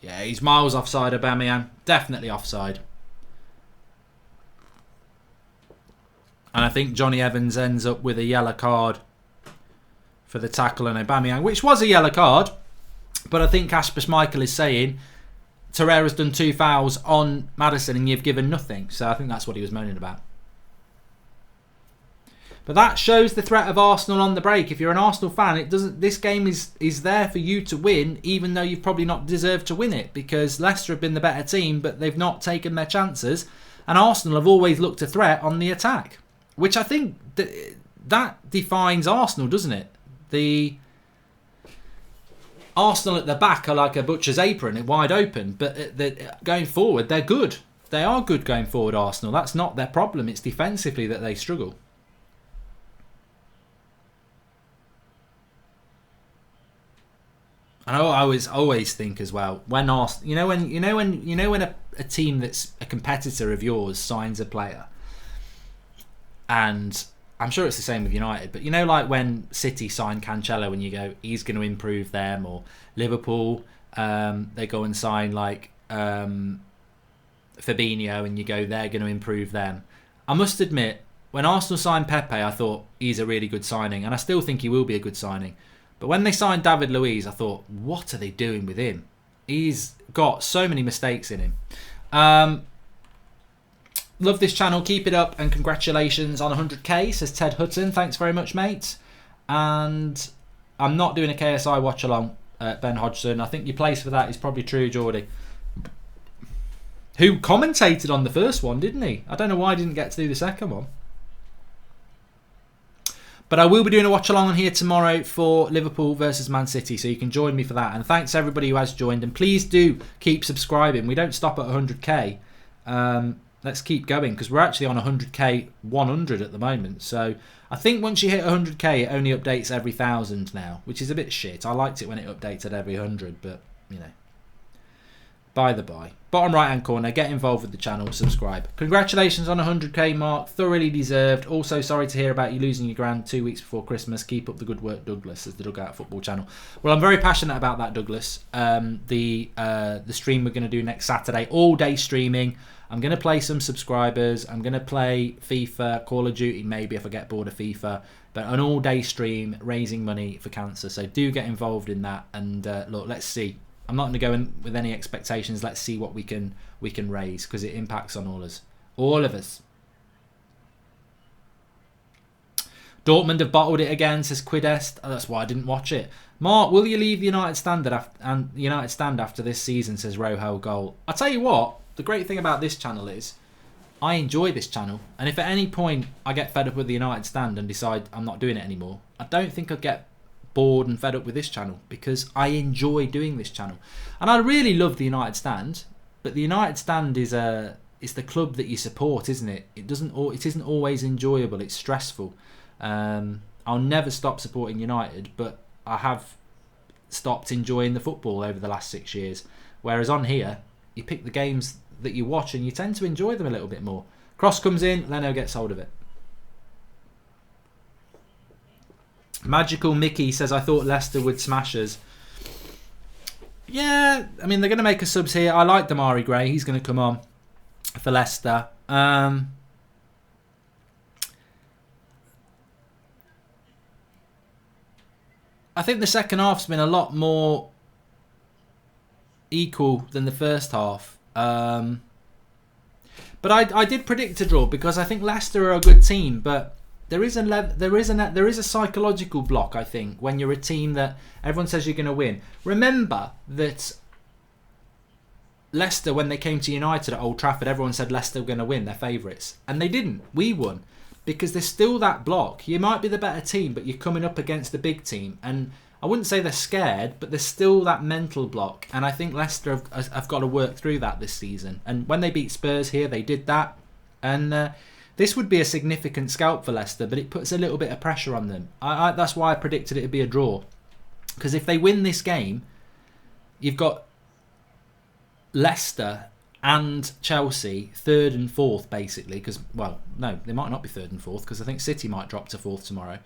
Yeah, he's miles offside, Aubameyang. Definitely offside. And I think Johnny Evans ends up with a yellow card for the tackle on Aubameyang, which was a yellow card. But I think Kasper Schmeichel is saying, Torreira's done 2 fouls on Maddison and you've given nothing. So I think that's what he was moaning about. But that shows the threat of Arsenal on the break. If you're an Arsenal fan, this game is there for you to win, even though you've probably not deserved to win it, because Leicester have been the better team, but they've not taken their chances, and Arsenal have always looked a threat on the attack, which I think that defines Arsenal, doesn't it? The Arsenal at the back are like a butcher's apron, wide open, but going forward, they're good. They are good going forward, Arsenal. That's not their problem. It's defensively that they struggle. And I always think as well, when Arsenal, when a team that's a competitor of yours signs a player, and I'm sure it's the same with United, but like when City signed Cancelo and you go, he's going to improve them, or Liverpool, they go and sign like Fabinho and you go, they're going to improve them. I must admit, when Arsenal signed Pepe, I thought he's a really good signing, and I still think he will be a good signing. But when they signed David Luiz, I thought, what are they doing with him? He's got so many mistakes in him. Love this channel. Keep it up. And congratulations on 100k, says Ted Hutton. Thanks very much, mate. And I'm not doing a KSI watch along, Ben Hodgson. I think your place for that is probably True Geordie, who commentated on the first one, didn't he? I don't know why I didn't get to do the second one. But I will be doing a watch along on here tomorrow for Liverpool versus Man City, so you can join me for that. And thanks everybody who has joined, and please do keep subscribing. We don't stop at 100k. Let's keep going, because we're actually on 100k 100 at the moment. So I think once you hit 100k, it only updates every 1,000 now, which is a bit shit. I liked it when it updated every 100, but you know, by the by. Bottom right hand corner, get involved with the channel, subscribe. Congratulations on 100k, Mark. Thoroughly deserved. Also, sorry to hear about you losing your grand 2 weeks before Christmas. Keep up the good work, Douglas, as the Dugout Football channel. Well, I'm very passionate about that, Douglas. The stream we're going to do next Saturday, all day streaming. I'm going to play some subscribers. I'm going to play FIFA, Call of Duty, maybe if I get bored of FIFA. But an all-day stream raising money for cancer. So do get involved in that. And look, let's see. I'm not going to go in with any expectations. Let's see what we can raise, because it impacts on all of us. Dortmund have bottled it again, says Quidest. Oh, that's why I didn't watch it. Mark, will you leave the United stand after this season, says Rojo Goal. I'll tell you what. The great thing about this channel is I enjoy this channel, and if at any point I get fed up with the United stand and decide I'm not doing it anymore, I don't think I'd get bored and fed up with this channel, because I enjoy doing this channel. And I really love the United stand, but the United stand is the club that you support, isn't it? It isn't always enjoyable. It's stressful. I'll never stop supporting United, but I have stopped enjoying the football over the last 6 years. Whereas on here, you pick the games that you watch and you tend to enjoy them a little bit more. Cross comes in, Leno gets hold of it. Magical Mickey says, I thought Leicester would smash us. Yeah, I mean, they're going to make a subs here. I like Damari Gray. He's going to come on for Leicester. I think the second half's been a lot more equal than the first half. But I did predict a draw, because I think Leicester are a good team, but there is a psychological block, I think, when you're a team that everyone says you're going to win. Remember that Leicester, when they came to United at Old Trafford, everyone said Leicester were going to win, they're favourites, and they didn't. We won, because there's still that block. You might be the better team, but you're coming up against the big team, and I wouldn't say they're scared, but there's still that mental block. And I think Leicester have got to work through that this season. And when they beat Spurs here, they did that. And this would be a significant scalp for Leicester, but it puts a little bit of pressure on them. That's why I predicted it would be a draw. Because if they win this game, you've got Leicester and Chelsea third and fourth, basically. Because, well, no, they might not be third and fourth, because I think City might drop to fourth tomorrow.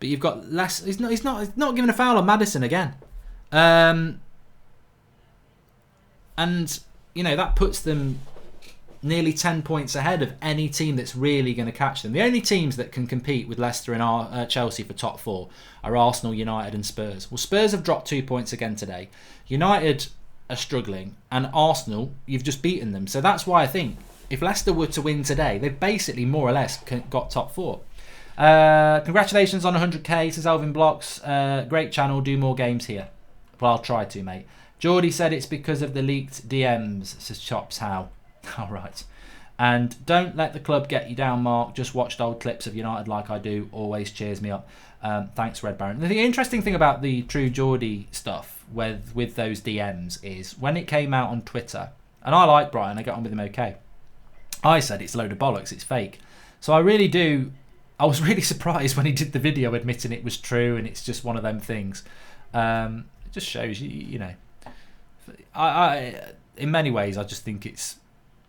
But you've got less. He's not giving a foul on Maddison again, and you know that puts them nearly 10 points ahead of any team that's really going to catch them. The only teams that can compete with Leicester and Chelsea for top four are Arsenal, United, and Spurs. Well, Spurs have dropped 2 points again today. United are struggling, and Arsenal, you've just beaten them. So that's why I think if Leicester were to win today, they've basically more or less got top four. Congratulations on 100k, says Alvin Blocks. Great channel, do more games here. Well, I'll try to, mate. Geordie said it's because of the leaked DMs, says Chops How. Alright. And don't let the club get you down, Mark. Just watched old clips of United like I do. Always cheers me up. Thanks, Red Baron. The interesting thing about the True Geordie stuff with those DMs is when it came out on Twitter, and I like Brian, I get on with him okay, I said it's a load of bollocks, it's fake. So I was really surprised when he did the video admitting it was true, and it's just one of them things. It just shows you know. I in many ways, I just think it's,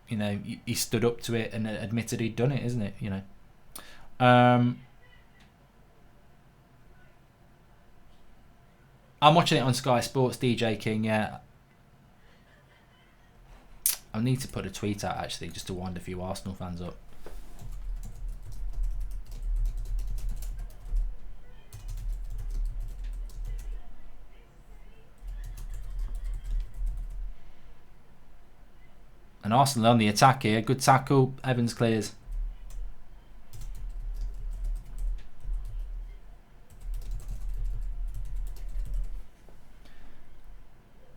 you know, he stood up to it and admitted he'd done it, isn't it? You know. I'm watching it on Sky Sports, DJ King. Yeah. I need to put a tweet out actually, just to wind a few Arsenal fans up. And Arsenal on the attack here. Good tackle. Evans clears.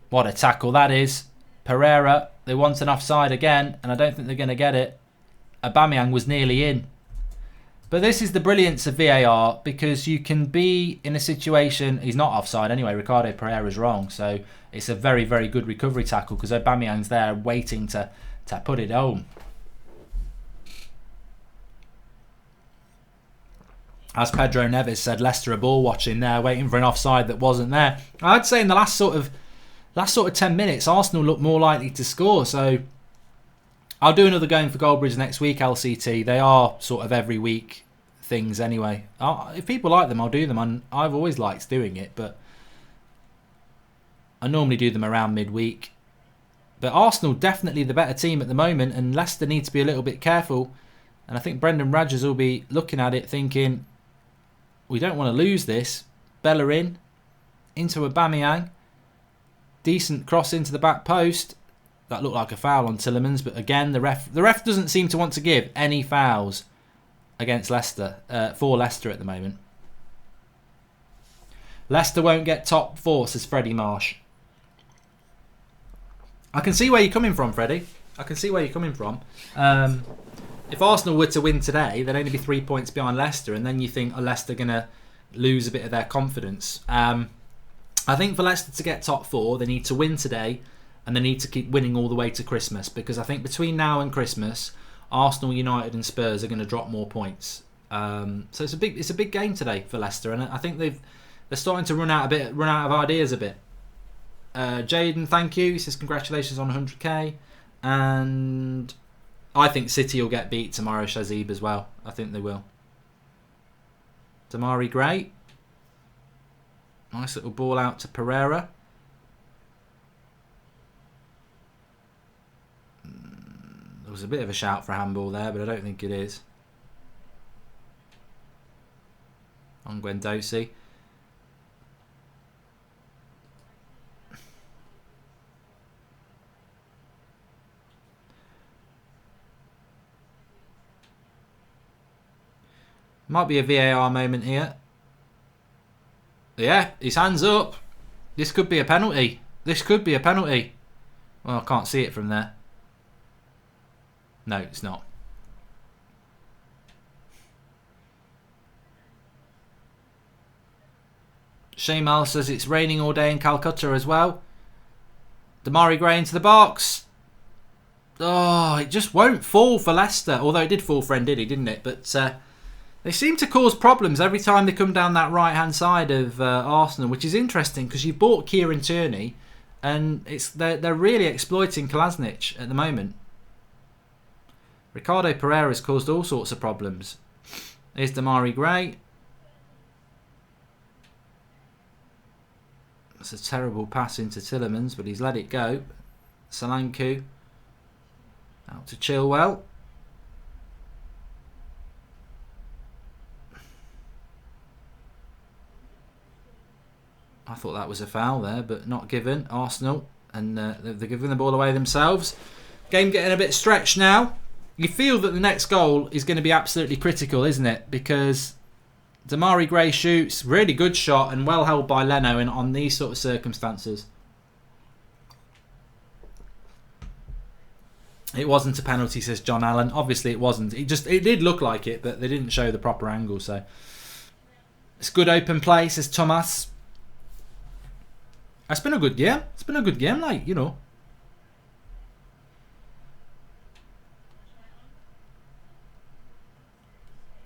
What a tackle that is. Pereira, they want an offside again, and I don't think they're going to get it. Aubameyang was nearly in. But this is the brilliance of VAR, because you can be in a situation... He's not offside anyway. Ricardo Pereira's wrong. So it's a very, very good recovery tackle, because Aubameyang's there waiting to put it home. As Pedro Neves said, Leicester are ball watching there, waiting for an offside that wasn't there. I'd say in the last sort of 10 minutes, Arsenal looked more likely to score. So I'll do another going for Goldbridge next week, LCT. They are sort of every week things anyway. If people like them, I'll do them. I've always liked doing it, but I normally do them around midweek. But Arsenal definitely the better team at the moment, and Leicester need to be a little bit careful. And I think Brendan Rodgers will be looking at it thinking, we don't want to lose this. Bellerin into Aubameyang. Decent cross into the back post. That looked like a foul on Tielemans, but again, the ref doesn't seem to want to give any fouls against Leicester, for Leicester at the moment. Leicester won't get top 4, says Freddie Marsh. I can see where you're coming from, Freddie. I can see where you're coming from. If Arsenal were to win today, they'd only be 3 points behind Leicester, and then you think, are Leicester going to lose a bit of their confidence? I think for Leicester to get top 4, they need to win today, and they need to keep winning all the way to Christmas, because I think between now and Christmas, Arsenal, United and Spurs are going to drop more points. So it's a big game today for Leicester, and I think they're starting to run out of ideas a bit. Jaden, thank you. He says congratulations on 100k, and I think City will get beat tomorrow, Shazib, as well. I think they will. Damari Gray. Nice little ball out to Pereira. There was a bit of a shout for handball there, but I don't think it is. On Guendouzi. Might be a VAR moment here. Yeah, his hand's up. This could be a penalty. This could be a penalty. Well, I can't see it from there. No, it's not. Shamal says it's raining all day in Calcutta as well. Damari Gray into the box. Oh, it just won't fall for Leicester. Although it did fall for Ndidi, didn't it? But they seem to cause problems every time they come down that right-hand side of Arsenal, which is interesting because you bought Kieran Tierney, and they're really exploiting Kolasinac at the moment. Ricardo Pereira's caused all sorts of problems. Here's Damari Gray. That's a terrible pass into Tielemans, but he's let it go. Solanke out to Chilwell. I thought that was a foul there, but not given. Arsenal, and they're giving the ball away themselves. Game getting a bit stretched now. You feel that the next goal is going to be absolutely critical, isn't it? Because Damari Gray shoots, really good shot, and well held by Leno on these sort of circumstances. It wasn't a penalty, says John Allen. Obviously it wasn't. It did look like it, but they didn't show the proper angle. So it's good open play, says Thomas. It's been a good game. It's been a good game, like, you know.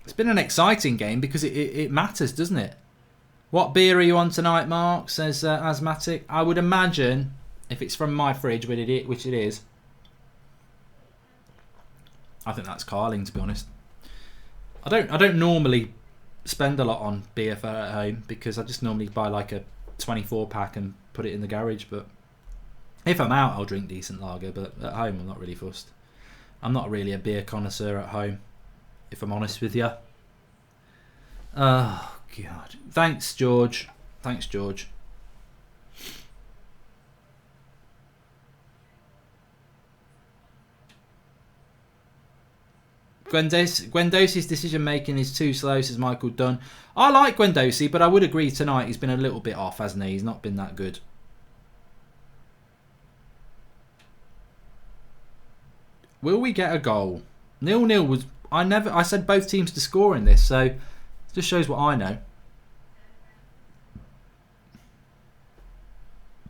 It's been an exciting game because it matters, doesn't it? What beer are you on tonight, Mark? Says Asthmatic. I would imagine, if it's from my fridge, which it is, I think that's Carling, to be honest. I don't normally spend a lot on beer for at home because I just normally buy like a 24 pack and put it in the garage. But if I'm out, I'll drink decent lager. But at home, I'm not really fussed. I'm not really a beer connoisseur at home, if I'm honest with you. Oh God! Thanks, George. Thanks, George. Guendouzi's decision making is too slow, says Michael Dunn. I like Guendouzi, but I would agree tonight he's been a little bit off, hasn't he? He's not been that good. Will we get a goal? 0-0 was... I said both teams to score in this, so it just shows what I know.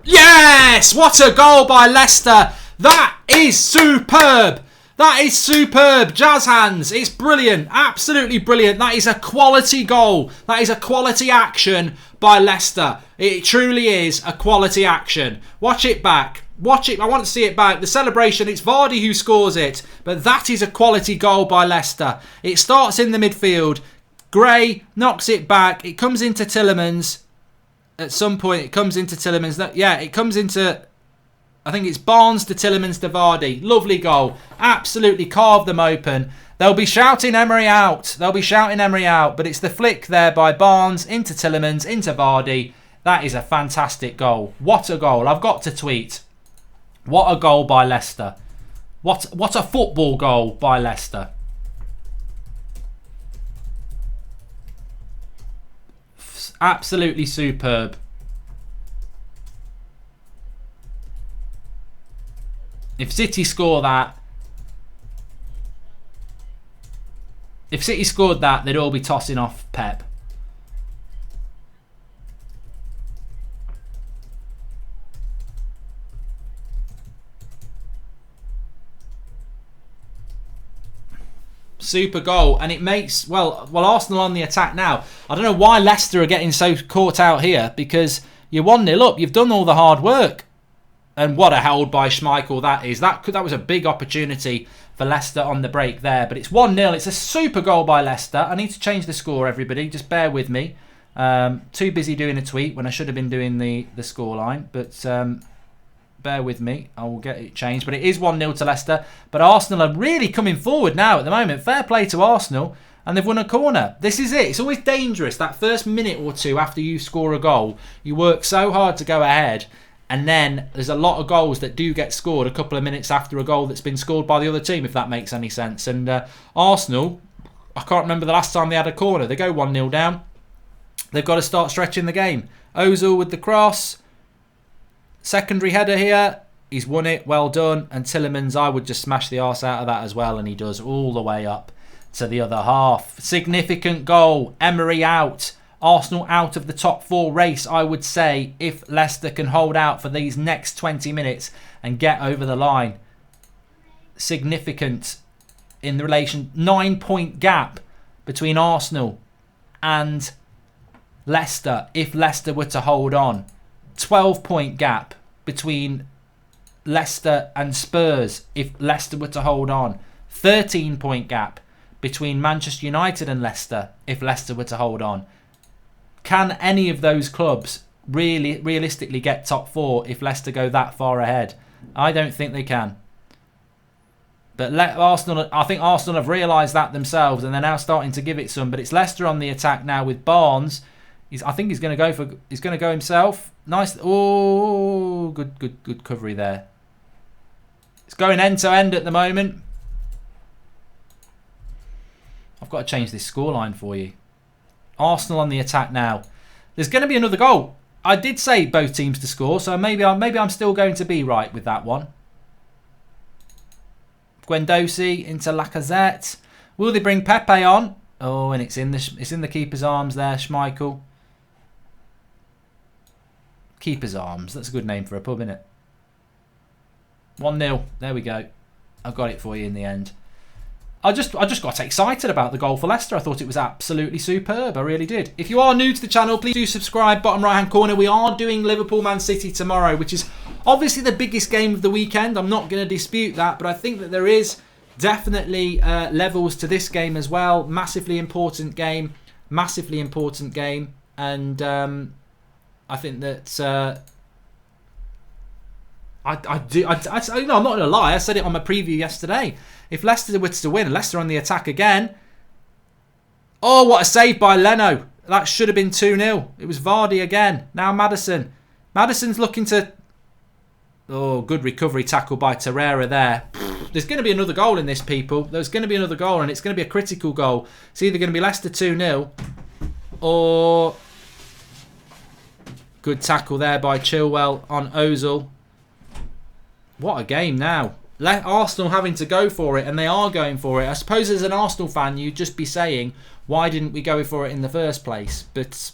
Yes! What a goal by Leicester! That is superb! That is superb. Jazz hands. It's brilliant. Absolutely brilliant. That is a quality goal. That is a quality action by Leicester. It truly is a quality action. Watch it back. Watch it. I want to see it back. The celebration, it's Vardy who scores it. But that is a quality goal by Leicester. It starts in the midfield. Gray knocks it back. It comes into Tielemans. At some point, it comes into Tielemans. It comes into... I think it's Barnes to Tielemans to Vardy. Lovely goal. Absolutely carved them open. They'll be shouting Emery out. But it's the flick there by Barnes into Tielemans, into Vardy. That is a fantastic goal. What a goal. I've got to tweet. What a goal by Leicester. What a football goal by Leicester. Absolutely superb. If City score that, if City scored that, they'd all be tossing off Pep. Super goal, and it makes, well, Arsenal on the attack now. I don't know why Leicester are getting so caught out here, because you're 1-0 up, you've done all the hard work. And what a hold by Schmeichel that is. That was a big opportunity for Leicester on the break there. But it's 1-0. It's a super goal by Leicester. I need to change the score, everybody. Just bear with me. Too busy doing a tweet when I should have been doing the scoreline. But bear with me. I will get it changed. But it is 1-0 to Leicester. But Arsenal are really coming forward now at the moment. Fair play to Arsenal. And they've won a corner. This is it. It's always dangerous. That first minute or two after you score a goal, you work so hard to go ahead. And then there's a lot of goals that do get scored a couple of minutes after a goal that's been scored by the other team, if that makes any sense. And Arsenal, I can't remember the last time they had a corner. They go 1-0 down. They've got to start stretching the game. Ozil with the cross. Secondary header here. He's won it. Well done. And Tielemans, I would just smash the arse out of that as well. And he does all the way up to the other half. Significant goal. Emery out. Arsenal out of the top 4 race, I would say, if Leicester can hold out for these next 20 minutes and get over the line. Significant in the relation. 9-point gap between Arsenal and Leicester if Leicester were to hold on. 12-point gap between Leicester and Spurs if Leicester were to hold on. 13-point gap between Manchester United and Leicester if Leicester were to hold on. Can any of those clubs realistically get top 4 if Leicester go that far ahead? I don't think they can. But Arsenal, I think Arsenal have realised that themselves, and they're now starting to give it some. But it's Leicester on the attack now with Barnes. I think he's going to go himself. Nice. Oh, good recovery there. It's going end to end at the moment. I've got to change this scoreline for you. Arsenal on the attack now. There's going to be another goal. I did say both teams to score, so maybe I'm still going to be right with that one. Guendouzi into Lacazette. Will they bring Pepe on? Oh, and it's in the keeper's arms there, Schmeichel. Keeper's arms. That's a good name for a pub, isn't it? 1-0. There we go. I got it for you in the end. I just got excited about the goal for Leicester. I thought it was absolutely superb. I really did. If you are new to the channel, please do subscribe. Bottom right hand corner, we are doing Liverpool Man City tomorrow, which is obviously the biggest game of the weekend. I'm not going to dispute that, but I think that there is definitely levels to this game as well. Massively important game. And I think that I'm not going to lie. I said it on my preview yesterday. If Leicester were to win, Leicester on the attack again. Oh, what a save by Leno. That should have been 2-0. It was Vardy again. Now Maddison. Maddison's looking to... Oh, good recovery tackle by Torreira there. There's going to be another goal in this, people. There's going to be another goal, and it's going to be a critical goal. It's either going to be Leicester 2-0 or... Good tackle there by Chilwell on Ozil. What a game now. Arsenal having to go for it, and they are going for it. I suppose as an Arsenal fan, you'd just be saying, why didn't we go for it in the first place? But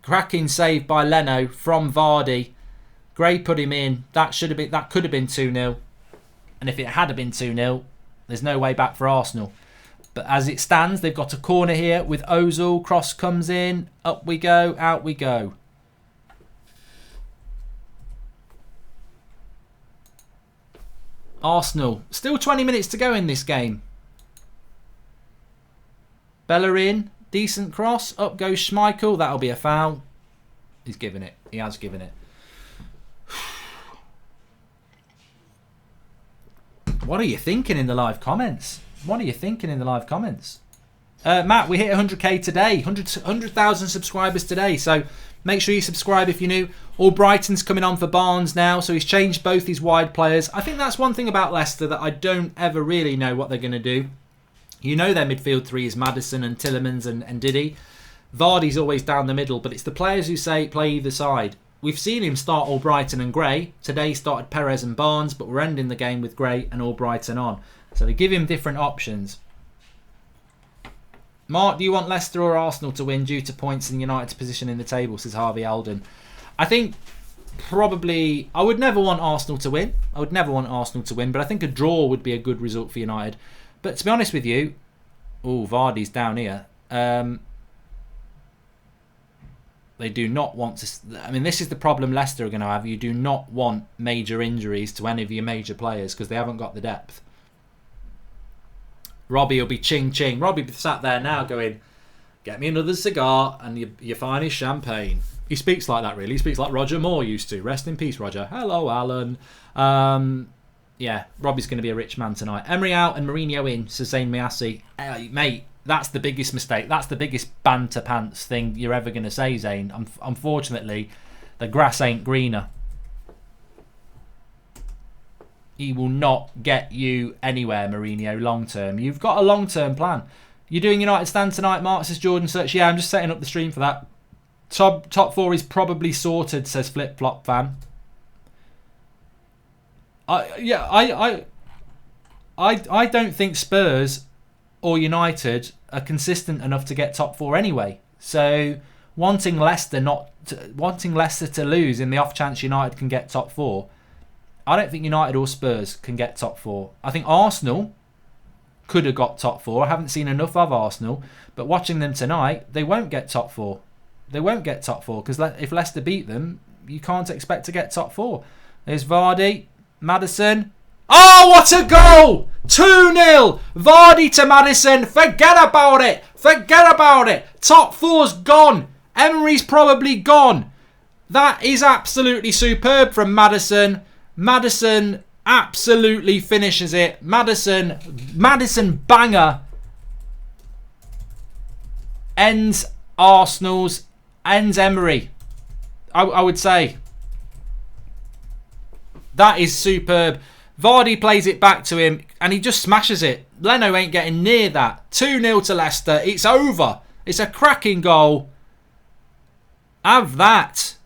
cracking save by Leno from Vardy. Gray put him in. That could have been 2-0. And if it had been 2-0, there's no way back for Arsenal. But as it stands, they've got a corner here with Ozil. Cross comes in. Up we go. Out we go. Arsenal. Still 20 minutes to go in this game. Bellerin. Decent cross. Up goes Schmeichel. That'll be a foul. He's given it. He has given it. What are you thinking in the live comments? What are you thinking in the live comments? Matt, we hit 100k today. 100,000 subscribers today. So make sure you subscribe if you're new. Albrighton's coming on for Barnes now. So he's changed both his wide players. I think that's one thing about Leicester that I don't ever really know what they're going to do. You know their midfield three is Maddison and Tielemans and Diddy. Vardy's always down the middle. But it's the players who say play either side. We've seen him start Albrighton and Gray. Today he started Perez and Barnes. But we're ending the game with Gray and Albrighton on. So they give him different options. Mark, do you want Leicester or Arsenal to win due to points in United's position in the table, says Harvey Alden. I think probably... I would never want Arsenal to win. But I think a draw would be a good result for United. But to be honest with you... Oh, Vardy's down here. They do not want to... I mean, this is the problem Leicester are going to have. You do not want major injuries to any of your major players because they haven't got the depth. Robbie will be ching-ching. Robbie be sat there now going, get me another cigar and your finest champagne. He speaks like that, really. He speaks like Roger Moore used to. Rest in peace, Roger. Hello, Alan. Yeah, Robbie's going to be a rich man tonight. Emery out and Mourinho in, says Zayn Miassi. Mate, that's the biggest mistake. That's the biggest banter pants thing you're ever going to say, Zayn. Unfortunately, the grass ain't greener. He will not get you anywhere, Mourinho, long term. You've got a long term plan. You're doing United Stand tonight, Mark, says Jordan Search. Yeah, I'm just setting up the stream for that. Top four is probably sorted, says Flip Flop Fan. I don't think Spurs or United are consistent enough to get top four anyway. So wanting Leicester to lose in the off chance United can get top four, I don't think United or Spurs can get top four. I think Arsenal could have got top four. I haven't seen enough of Arsenal, but watching them tonight, they won't get top four. They won't get top four because if Leicester beat them, you can't expect to get top four. There's Vardy, Maddison. Oh, what a goal! 2-0. Vardy to Maddison. Forget about it. Forget about it. Top four's gone. Emery's probably gone. That is absolutely superb from Maddison. Maddison absolutely finishes it. Maddison banger ends Arsenal's, ends Emery. I would say. That is superb. Vardy plays it back to him and he just smashes it. Leno ain't getting near that. 2-0 to Leicester. It's over. It's a cracking goal. Have that.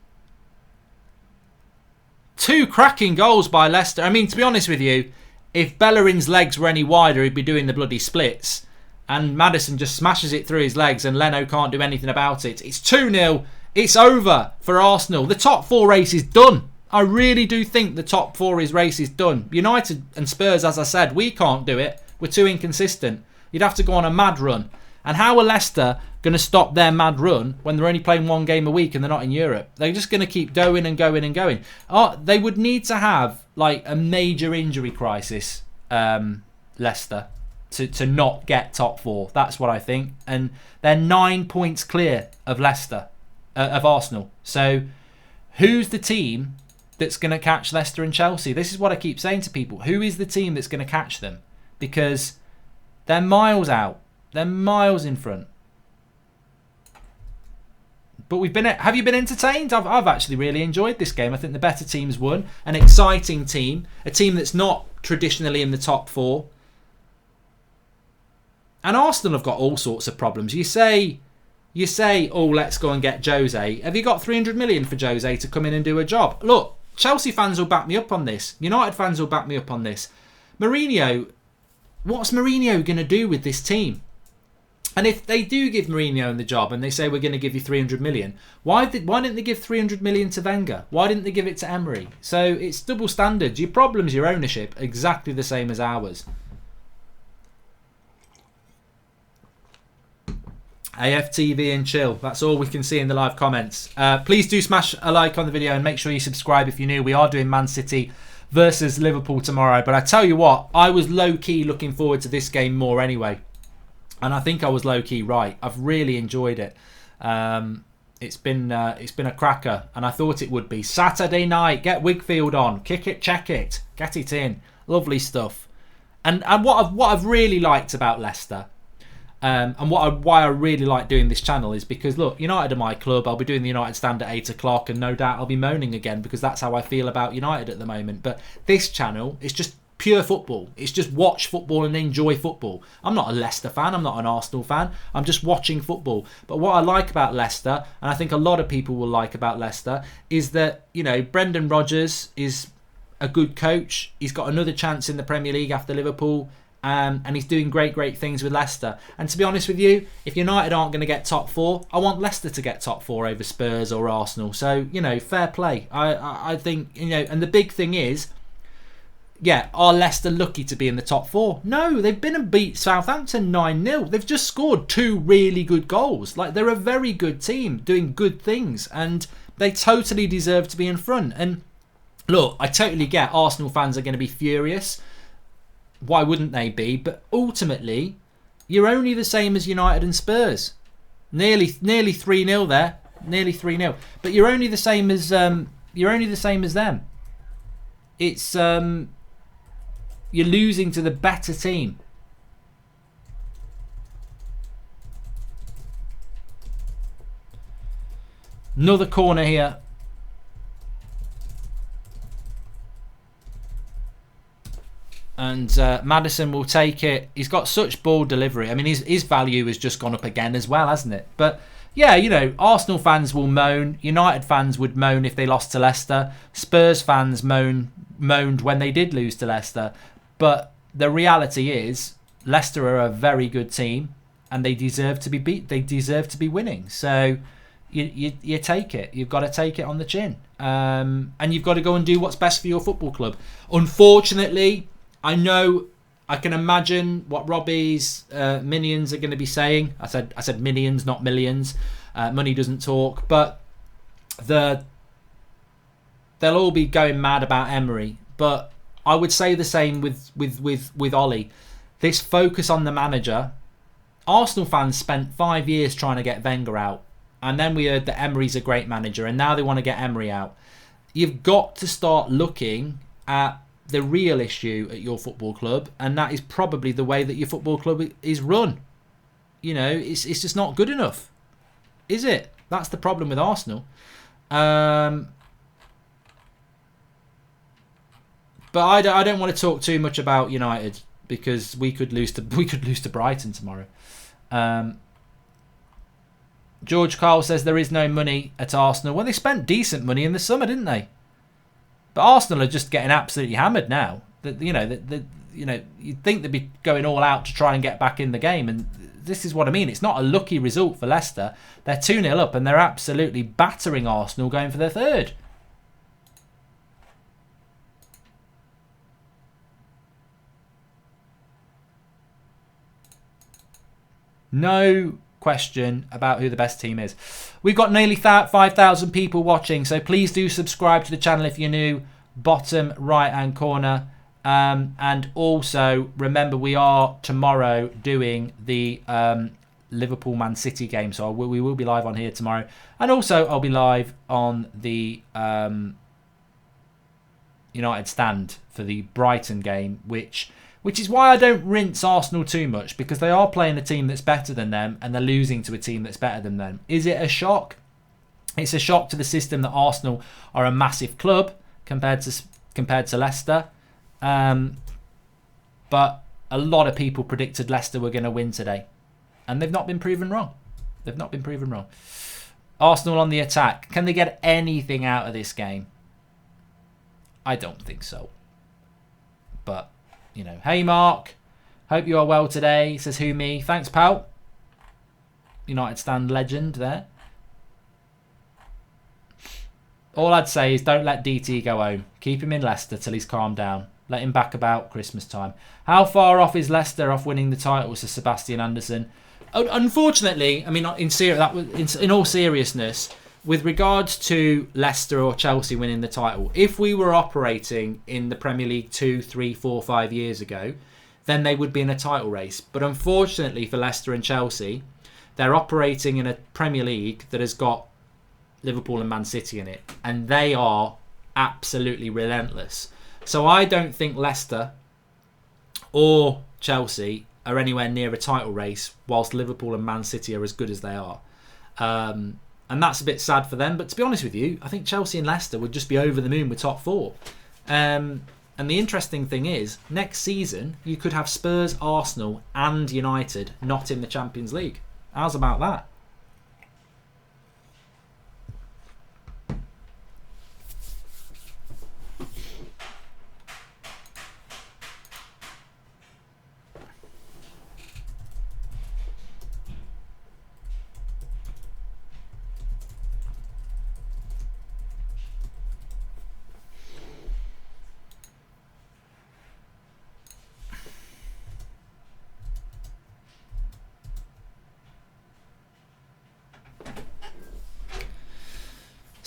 2 cracking goals by Leicester. I mean, to be honest with you, if Bellerin's legs were any wider, he'd be doing the bloody splits. And Maddison just smashes it through his legs and Leno can't do anything about it. It's 2-0. It's over for Arsenal. The top 4 race is done. I really do think the top 4 race is done. United and Spurs, as I said, we can't do it. We're too inconsistent. You'd have to go on a mad run. And how are Leicester going to stop their mad run when they're only playing 1 game a week and they're not in Europe? They're just going to keep going and going and going. They would need to have like a major injury crisis, Leicester, to not get top 4. That's what I think. And they're 9 points clear of Leicester, of Arsenal. So who's the team that's going to catch Leicester and Chelsea? This is what I keep saying to people. Who is the team that's going to catch them? Because they're miles out. They're miles in front. But have you been entertained? I've actually really enjoyed this game. I think the better teams won. An exciting team. A team that's not traditionally in the top 4. And Arsenal have got all sorts of problems. You say, oh, let's go and get Jose. Have you got 300 million for Jose to come in and do a job? Look, Chelsea fans will back me up on this. United fans will back me up on this. Mourinho, what's Mourinho going to do with this team? And if they do give Mourinho the job and they say we're going to give you 300 million, why didn't they give 300 million to Wenger? Why didn't they give it to Emery? So it's double standards. Your problem's your ownership, exactly the same as ours. AFTV and chill. That's all we can see in the live comments. Please do smash a like on the video and make sure you subscribe if you're new. We are doing Man City versus Liverpool tomorrow. But I tell you what, I was low-key looking forward to this game more anyway. And I think I was low-key right. I've really enjoyed it. It's been a cracker, and I thought it would be. Saturday night, get Wigfield on. Kick it, check it. Get it in. Lovely stuff. And what I've really liked about Leicester, and why I really like doing this channel is because, look, United are my club. I'll be doing the United stand at 8 o'clock, and no doubt I'll be moaning again because that's how I feel about United at the moment. But this channel is just pure football. It's just watch football and enjoy football. I'm not a Leicester fan. I'm not an Arsenal fan. I'm just watching football. But what I like about Leicester, and I think a lot of people will like about Leicester, is that, you know, Brendan Rodgers is a good coach. He's got another chance in the Premier League after Liverpool. And he's doing great things with Leicester. And to be honest with you, if United aren't going to get top 4, I want Leicester to get top 4 over Spurs or Arsenal. So, you know, fair play. I think, you know, and the big thing is, yeah, are Leicester lucky to be in the top 4? No, they've been and beat Southampton 9-0. They've just scored 2 really good goals. Like, they're a very good team doing good things, and they totally deserve to be in front. And look, I totally get Arsenal fans are going to be furious. Why wouldn't they be? But ultimately, you're only the same as United and Spurs. Nearly 3-0 there. Nearly 3-0. But you're only the same as them. It's you're losing to the better team. Another corner here. And Maddison will take it. He's got such ball delivery. I mean, his value has just gone up again as well, hasn't it? But yeah, you know, Arsenal fans will moan. United fans would moan if they lost to Leicester. Spurs fans moaned when they did lose to Leicester. But the reality is, Leicester are a very good team, and they deserve to be beat. They deserve to be winning. So you take it. You've got to take it on the chin, and you've got to go and do what's best for your football club. Unfortunately, I know, I can imagine what Robbie's minions are going to be saying. I said minions, not millions. Money doesn't talk, but they'll all be going mad about Emery. But I would say the same with Ollie. This focus on the manager. Arsenal fans spent 5 years trying to get Wenger out, and then we heard that Emery's a great manager, and now they want to get Emery out. You've got to start looking at the real issue at your football club, and that is probably the way that your football club is run. You know, it's just not good enough, is it? That's the problem with Arsenal. But I don't want to talk too much about United because we could lose to Brighton tomorrow. George Carl says there is no money at Arsenal. Well, they spent decent money in the summer, didn't they? But Arsenal are just getting absolutely hammered now. You'd think they'd be going all out to try and get back in the game, and this is what I mean. It's not a lucky result for Leicester. They're 2-0 up, and they're absolutely battering Arsenal, going for their third. No question about who the best team is. We've got nearly 5,000 people watching, so please do subscribe to the channel if you're new. Bottom right hand corner, and also remember we are tomorrow doing the Liverpool Man City game, so we will be live on here tomorrow, and also I'll be live on the United stand for the Brighton game, which is why I don't rinse Arsenal too much, because they are playing a team that's better than them and they're losing to a team that's better than them. Is it a shock? It's a shock to the system that Arsenal are a massive club compared to Leicester. But a lot of people predicted Leicester were going to win today. And they've not been proven wrong. They've not been proven wrong. Arsenal on the attack. Can they get anything out of this game? I don't think so. But, you know. Hey, Mark. Hope you are well today, says Who Me. Thanks, pal. United stand legend there. All I'd say is don't let DT go home. Keep him in Leicester till he's calmed down. Let him back about Christmas time. How far off is Leicester off winning the title, says Sebastian Anderson? Unfortunately, I mean, in all seriousness, with regards to Leicester or Chelsea winning the title, if we were operating in the Premier League 2, 3, 4, 5 years ago, then they would be in a title race. But unfortunately for Leicester and Chelsea, they're operating in a Premier League that has got Liverpool and Man City in it, and they are absolutely relentless. So I don't think Leicester or Chelsea are anywhere near a title race, whilst Liverpool and Man City are as good as they are. And that's a bit sad for them. But to be honest with you, I think Chelsea and Leicester would just be over the moon with top four. And the interesting thing is, next season, you could have Spurs, Arsenal and United not in the Champions League. How's about that?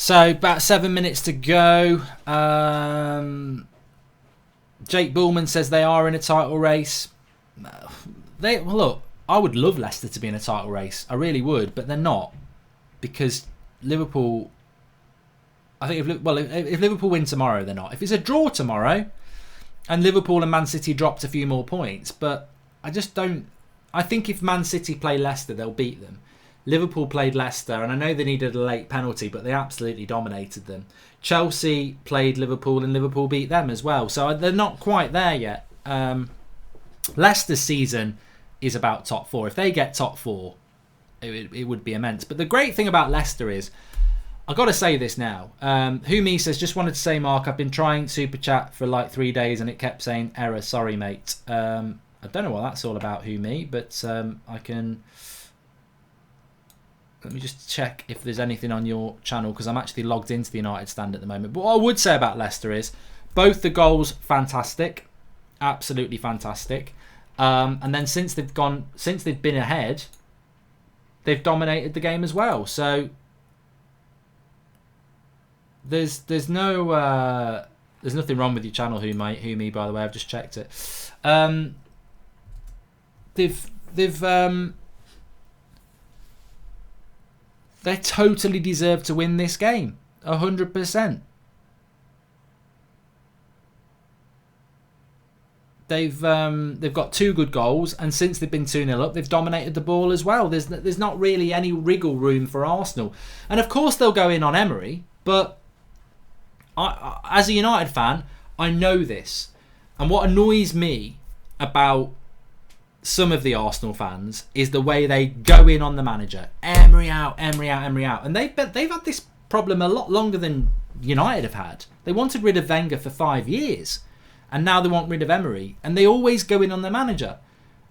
So, about 7 minutes to go. Jake Bullman says they are in a title race. Look, I would love Leicester to be in a title race. I really would, but they're not. Because Liverpool... I think if Liverpool win tomorrow, they're not. If it's a draw tomorrow, and Liverpool and Man City dropped a few more points, but I just don't... I think if Man City play Leicester, they'll beat them. Liverpool played Leicester, and I know they needed a late penalty, but they absolutely dominated them. Chelsea played Liverpool, and Liverpool beat them as well. So they're not quite there yet. Leicester's season is about top four. If they get top four, it would be immense. But the great thing about Leicester is, I've got to say this now. Who Me says, just wanted to say, Mark, I've been trying Super Chat for like 3 days, and it kept saying error. Sorry, mate. I don't know what that's all about, Who Me, but I can... Let me just check if there's anything on your channel, because I'm actually logged into the United stand at the moment. But what I would say about Leicester is both the goals fantastic, absolutely fantastic. And then since they've been ahead, they've dominated the game as well. So there's nothing wrong with your channel, Who Me, by the way. I've just checked it. They totally deserve to win this game. 100%. They've got 2 good goals, and since they've been 2-0 up, they've dominated the ball as well. There's not really any wriggle room for Arsenal. And of course they'll go in on Emery, but as a United fan, I know this. And what annoys me about some of the Arsenal fans is the way they go in on the manager. Emery out, Emery out, Emery out. And they've had this problem a lot longer than United have had. They wanted rid of Wenger for 5 years, and now they want rid of Emery. And they always go in on the manager.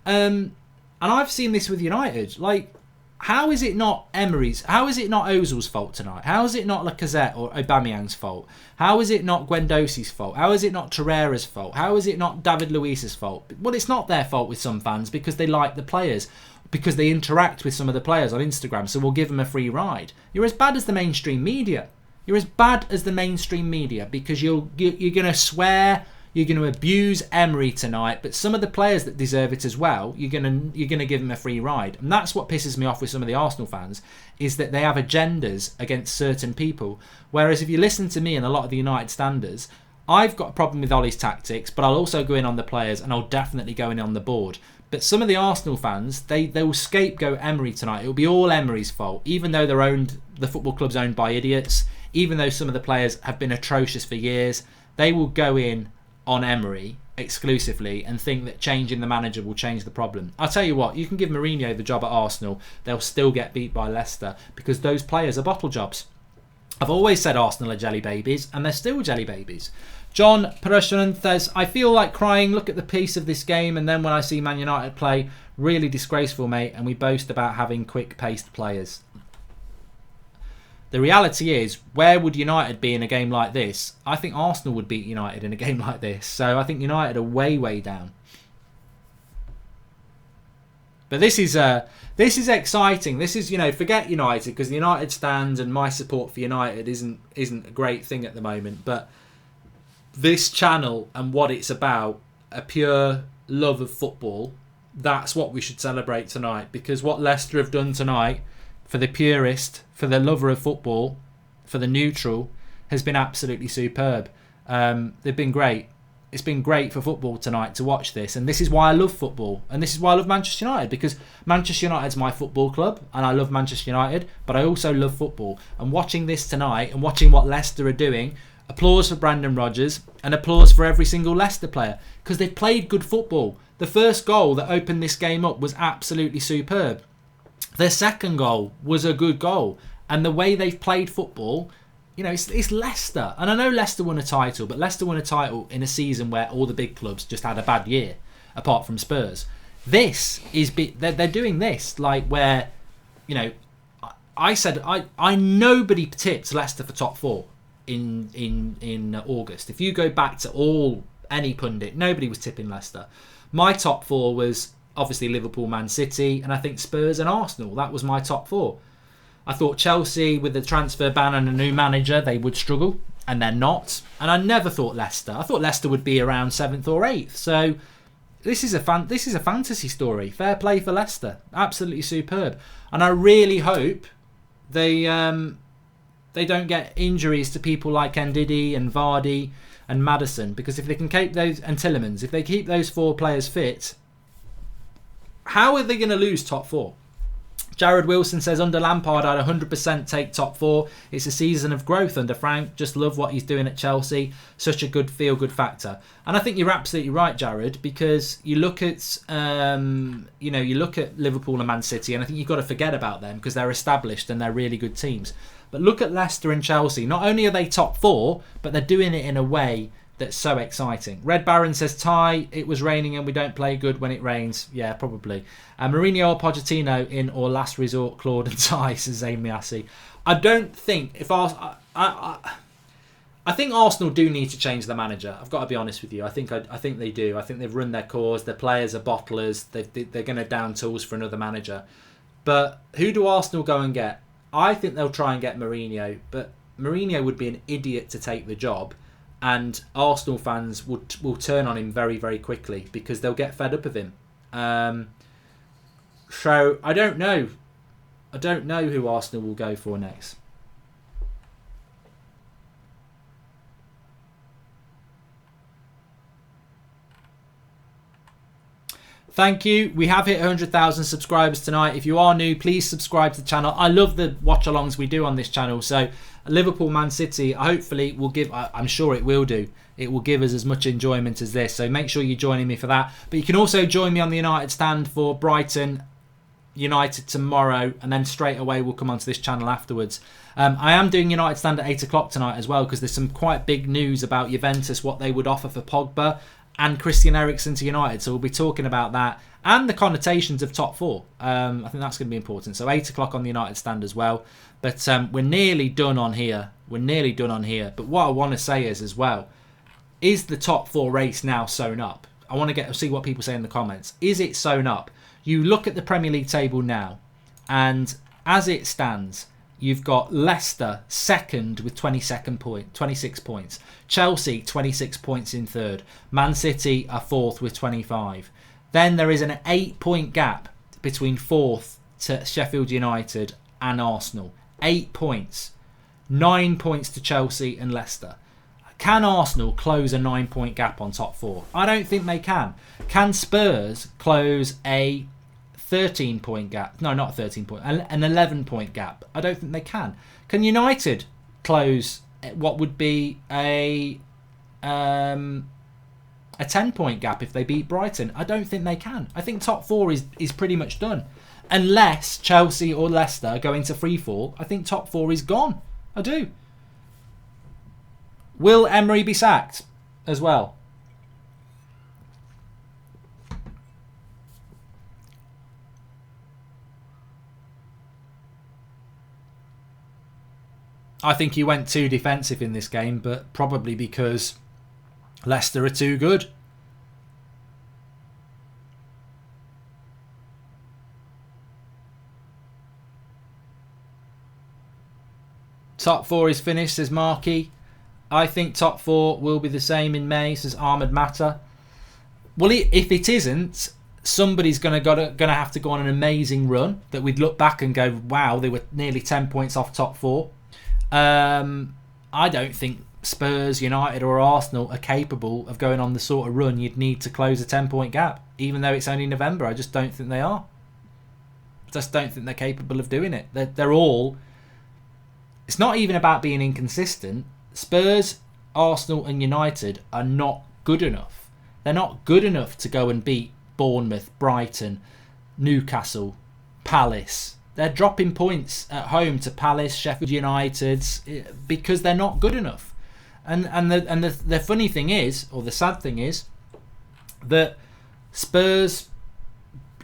And I've seen this with United. Like, how is it not Emery's? How is it not Ozil's fault tonight? How is it not Lacazette or Aubameyang's fault? How is it not Guendouzi's fault? How is it not Torreira's fault? How is it not David Luiz's fault? Well, it's not their fault with some fans, because they like the players, because they interact with some of the players on Instagram, so we'll give them a free ride. You're as bad as the mainstream media. You're as bad as the mainstream media, because you're going to swear, you're going to abuse Emery tonight, but some of the players that deserve it as well, you're going to give them a free ride. And that's what pisses me off with some of the Arsenal fans, is that they have agendas against certain people. Whereas if you listen to me and a lot of the United standers, I've got a problem with Ollie's tactics, but I'll also go in on the players, and I'll definitely go in on the board. But some of the Arsenal fans, they will scapegoat Emery tonight. It'll be all Emery's fault, even though the football club's owned by idiots, even though some of the players have been atrocious for years. They will go in on Emery exclusively and think that changing the manager will change the problem. I'll tell you what, you can give Mourinho the job at Arsenal, they'll still get beat by Leicester because those players are bottle jobs. I've always said Arsenal are jelly babies, and they're still jelly babies. John Parashan says, I feel like crying, look at the pace of this game, and then when I see Man United play, really disgraceful, mate, and we boast about having quick-paced players. The reality is, where would United be in a game like this? I think Arsenal would beat United in a game like this. So I think United are way, way down. But this is exciting. This is, forget United, because the United stand and my support for United isn't a great thing at the moment. But this channel and what it's about, a pure love of football, that's what we should celebrate tonight. Because what Leicester have done tonight, for the purist, for the lover of football, for the neutral, has been absolutely superb. They've been great. It's been great for football tonight to watch this, and this is why I love football, and this is why I love Manchester United, because Manchester United's my football club, and I love Manchester United, but I also love football. And watching this tonight, and watching what Leicester are doing, applause for Brandon Rodgers, and applause for every single Leicester player, because they've played good football. The first goal that opened this game up was absolutely superb. Their second goal was a good goal. And the way they've played football, it's Leicester. And I know Leicester won a title, but Leicester won a title in a season where all the big clubs just had a bad year, apart from Spurs. This is, they're doing this, like where, I said, I nobody tipped Leicester for top four in August. If you go back to any pundit, nobody was tipping Leicester. My top four was obviously Liverpool, Man City, and I think Spurs and Arsenal. That was my top four. I thought Chelsea, with the transfer ban and a new manager, they would struggle, and they're not. And I never thought Leicester. I thought Leicester would be around 7th or 8th. So this is a fantasy story. Fair play for Leicester. Absolutely superb. And I really hope they don't get injuries to people like Ndidi and Vardy and Maddison, because if they can keep those, and Tillemans, if they keep those 4 players fit, how are they going to lose top 4? Jared Wilson says, under Lampard, I'd 100% take top 4. It's a season of growth under Frank. Just love what he's doing at Chelsea. Such a good feel-good factor. And I think you're absolutely right, Jared, because you look at, you look at Liverpool and Man City, and I think you've got to forget about them because they're established and they're really good teams. But look at Leicester and Chelsea. Not only are they top 4, but they're doing it in a way that's so exciting. Red Baron says, Ty, it was raining and we don't play good when it rains. Yeah, probably. Mourinho or Pochettino in or last resort, Claude and Ty, says Amy Massey. I don't think, I think Arsenal do need to change the manager. I've got to be honest with you. I think they do. I think they've run their course. Their players are bottlers. They're going to down tools for another manager. But who do Arsenal go and get? I think they'll try and get Mourinho, but Mourinho would be an idiot to take the job. And Arsenal fans will turn on him very, very quickly because they'll get fed up of him. So I don't know. I don't know who Arsenal will go for next. Thank you. We have hit 100,000 subscribers tonight. If you are new, please subscribe to the channel. I love the watch-alongs we do on this channel. So Liverpool, Man City, hopefully will give, I'm sure it will do. It will give us as much enjoyment as this. So make sure you're joining me for that. But you can also join me on the United stand for Brighton United tomorrow. And then straight away we'll come onto this channel afterwards. I am doing United stand at 8 o'clock tonight as well, because there's some quite big news about Juventus, what they would offer for Pogba and Christian Eriksen to United. So we'll be talking about that and the connotations of top 4. I think that's going to be important. So 8 o'clock on the United stand as well. But we're nearly done on here. But what I want to say is as well, is the top 4 race now sewn up? I want to see what people say in the comments. Is it sewn up? You look at the Premier League table now, and as it stands, you've got Leicester second with 26 points. Chelsea 26 points in third. Man City are fourth with 25. Then there is an 8-point gap between fourth to Sheffield United and Arsenal. 8 points. 9 points to Chelsea and Leicester. Can Arsenal close a 9-point gap on top 4? I don't think they can. Can Spurs close a 13-point gap? No, not a 13-point. An 11-point gap. I don't think they can. Can United close what would be a a 10-point gap if they beat Brighton. I don't think they can. I think top 4 is pretty much done. Unless Chelsea or Leicester go into free fall, I think top 4 is gone. I do. Will Emery be sacked as well? I think he went too defensive in this game, but probably because Leicester are too good. Top 4 is finished, says Marky. I think top 4 will be the same in May, says Ahmed Matta. Well, if it isn't, somebody's gonna have to go on an amazing run that we'd look back and go, wow, they were nearly 10 points off top 4. I don't think Spurs, United or Arsenal are capable of going on the sort of run you'd need to close a 10-point gap, even though it's only November. I just don't think they are. Just don't think they're capable of doing it. They're all... It's not even about being inconsistent. Spurs, Arsenal and United are not good enough. They're not good enough to go and beat Bournemouth, Brighton, Newcastle, Palace. They're dropping points at home to Palace, Sheffield United, because they're not good enough. And the funny thing is, or the sad thing is, that Spurs...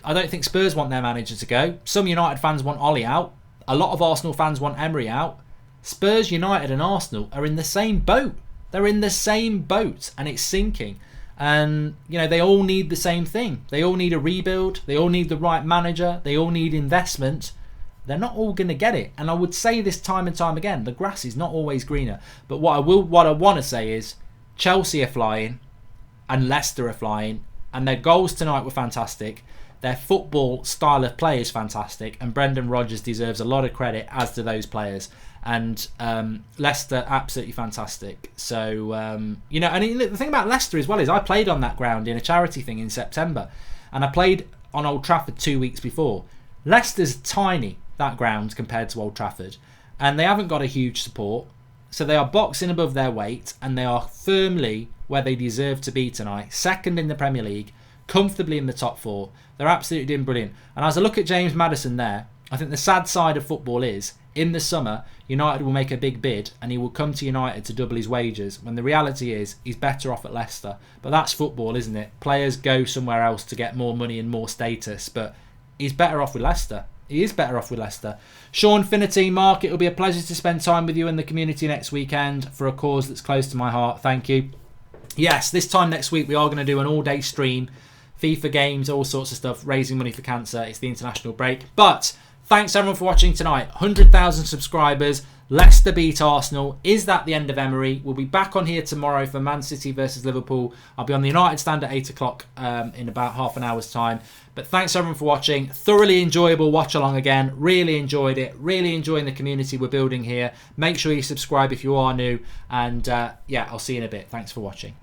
I don't think Spurs want their manager to go. Some United fans want Ollie out. A lot of Arsenal fans want Emery out. Spurs, United and Arsenal are in the same boat. They're in the same boat and it's sinking. And, they all need the same thing. They all need a rebuild. They all need the right manager. They all need investment. They're not all going to get it. And I would say this time and time again, the grass is not always greener. But what I want to say is Chelsea are flying and Leicester are flying. And their goals tonight were fantastic. Their football style of play is fantastic, and Brendan Rodgers deserves a lot of credit, as do those players. And Leicester, absolutely fantastic. So, and the thing about Leicester as well is I played on that ground in a charity thing in September, and I played on Old Trafford 2 weeks before. Leicester's tiny, that ground, compared to Old Trafford, and they haven't got a huge support, so they are boxing above their weight, and they are firmly where they deserve to be tonight, second in the Premier League, comfortably in the top 4. They're absolutely doing brilliant. And as I look at James Maddison there, I think the sad side of football is, in the summer, United will make a big bid and he will come to United to double his wages, when the reality is he's better off at Leicester. But that's football, isn't it? Players go somewhere else to get more money and more status, but he's better off with Leicester. He is better off with Leicester. Sean Finity, Mark, it will be a pleasure to spend time with you in the community next weekend for a cause that's close to my heart. Thank you. Yes, this time next week we are going to do an all-day stream. FIFA games, all sorts of stuff, raising money for cancer. It's the international break. But thanks everyone for watching tonight. 100,000 subscribers. Leicester beat Arsenal. Is that the end of Emery? We'll be back on here tomorrow for Man City versus Liverpool. I'll be on the United stand at 8 o'clock in about half an hour's time. But thanks everyone for watching. Thoroughly enjoyable watch along again. Really enjoyed it. Really enjoying the community we're building here. Make sure you subscribe if you are new. And I'll see you in a bit. Thanks for watching.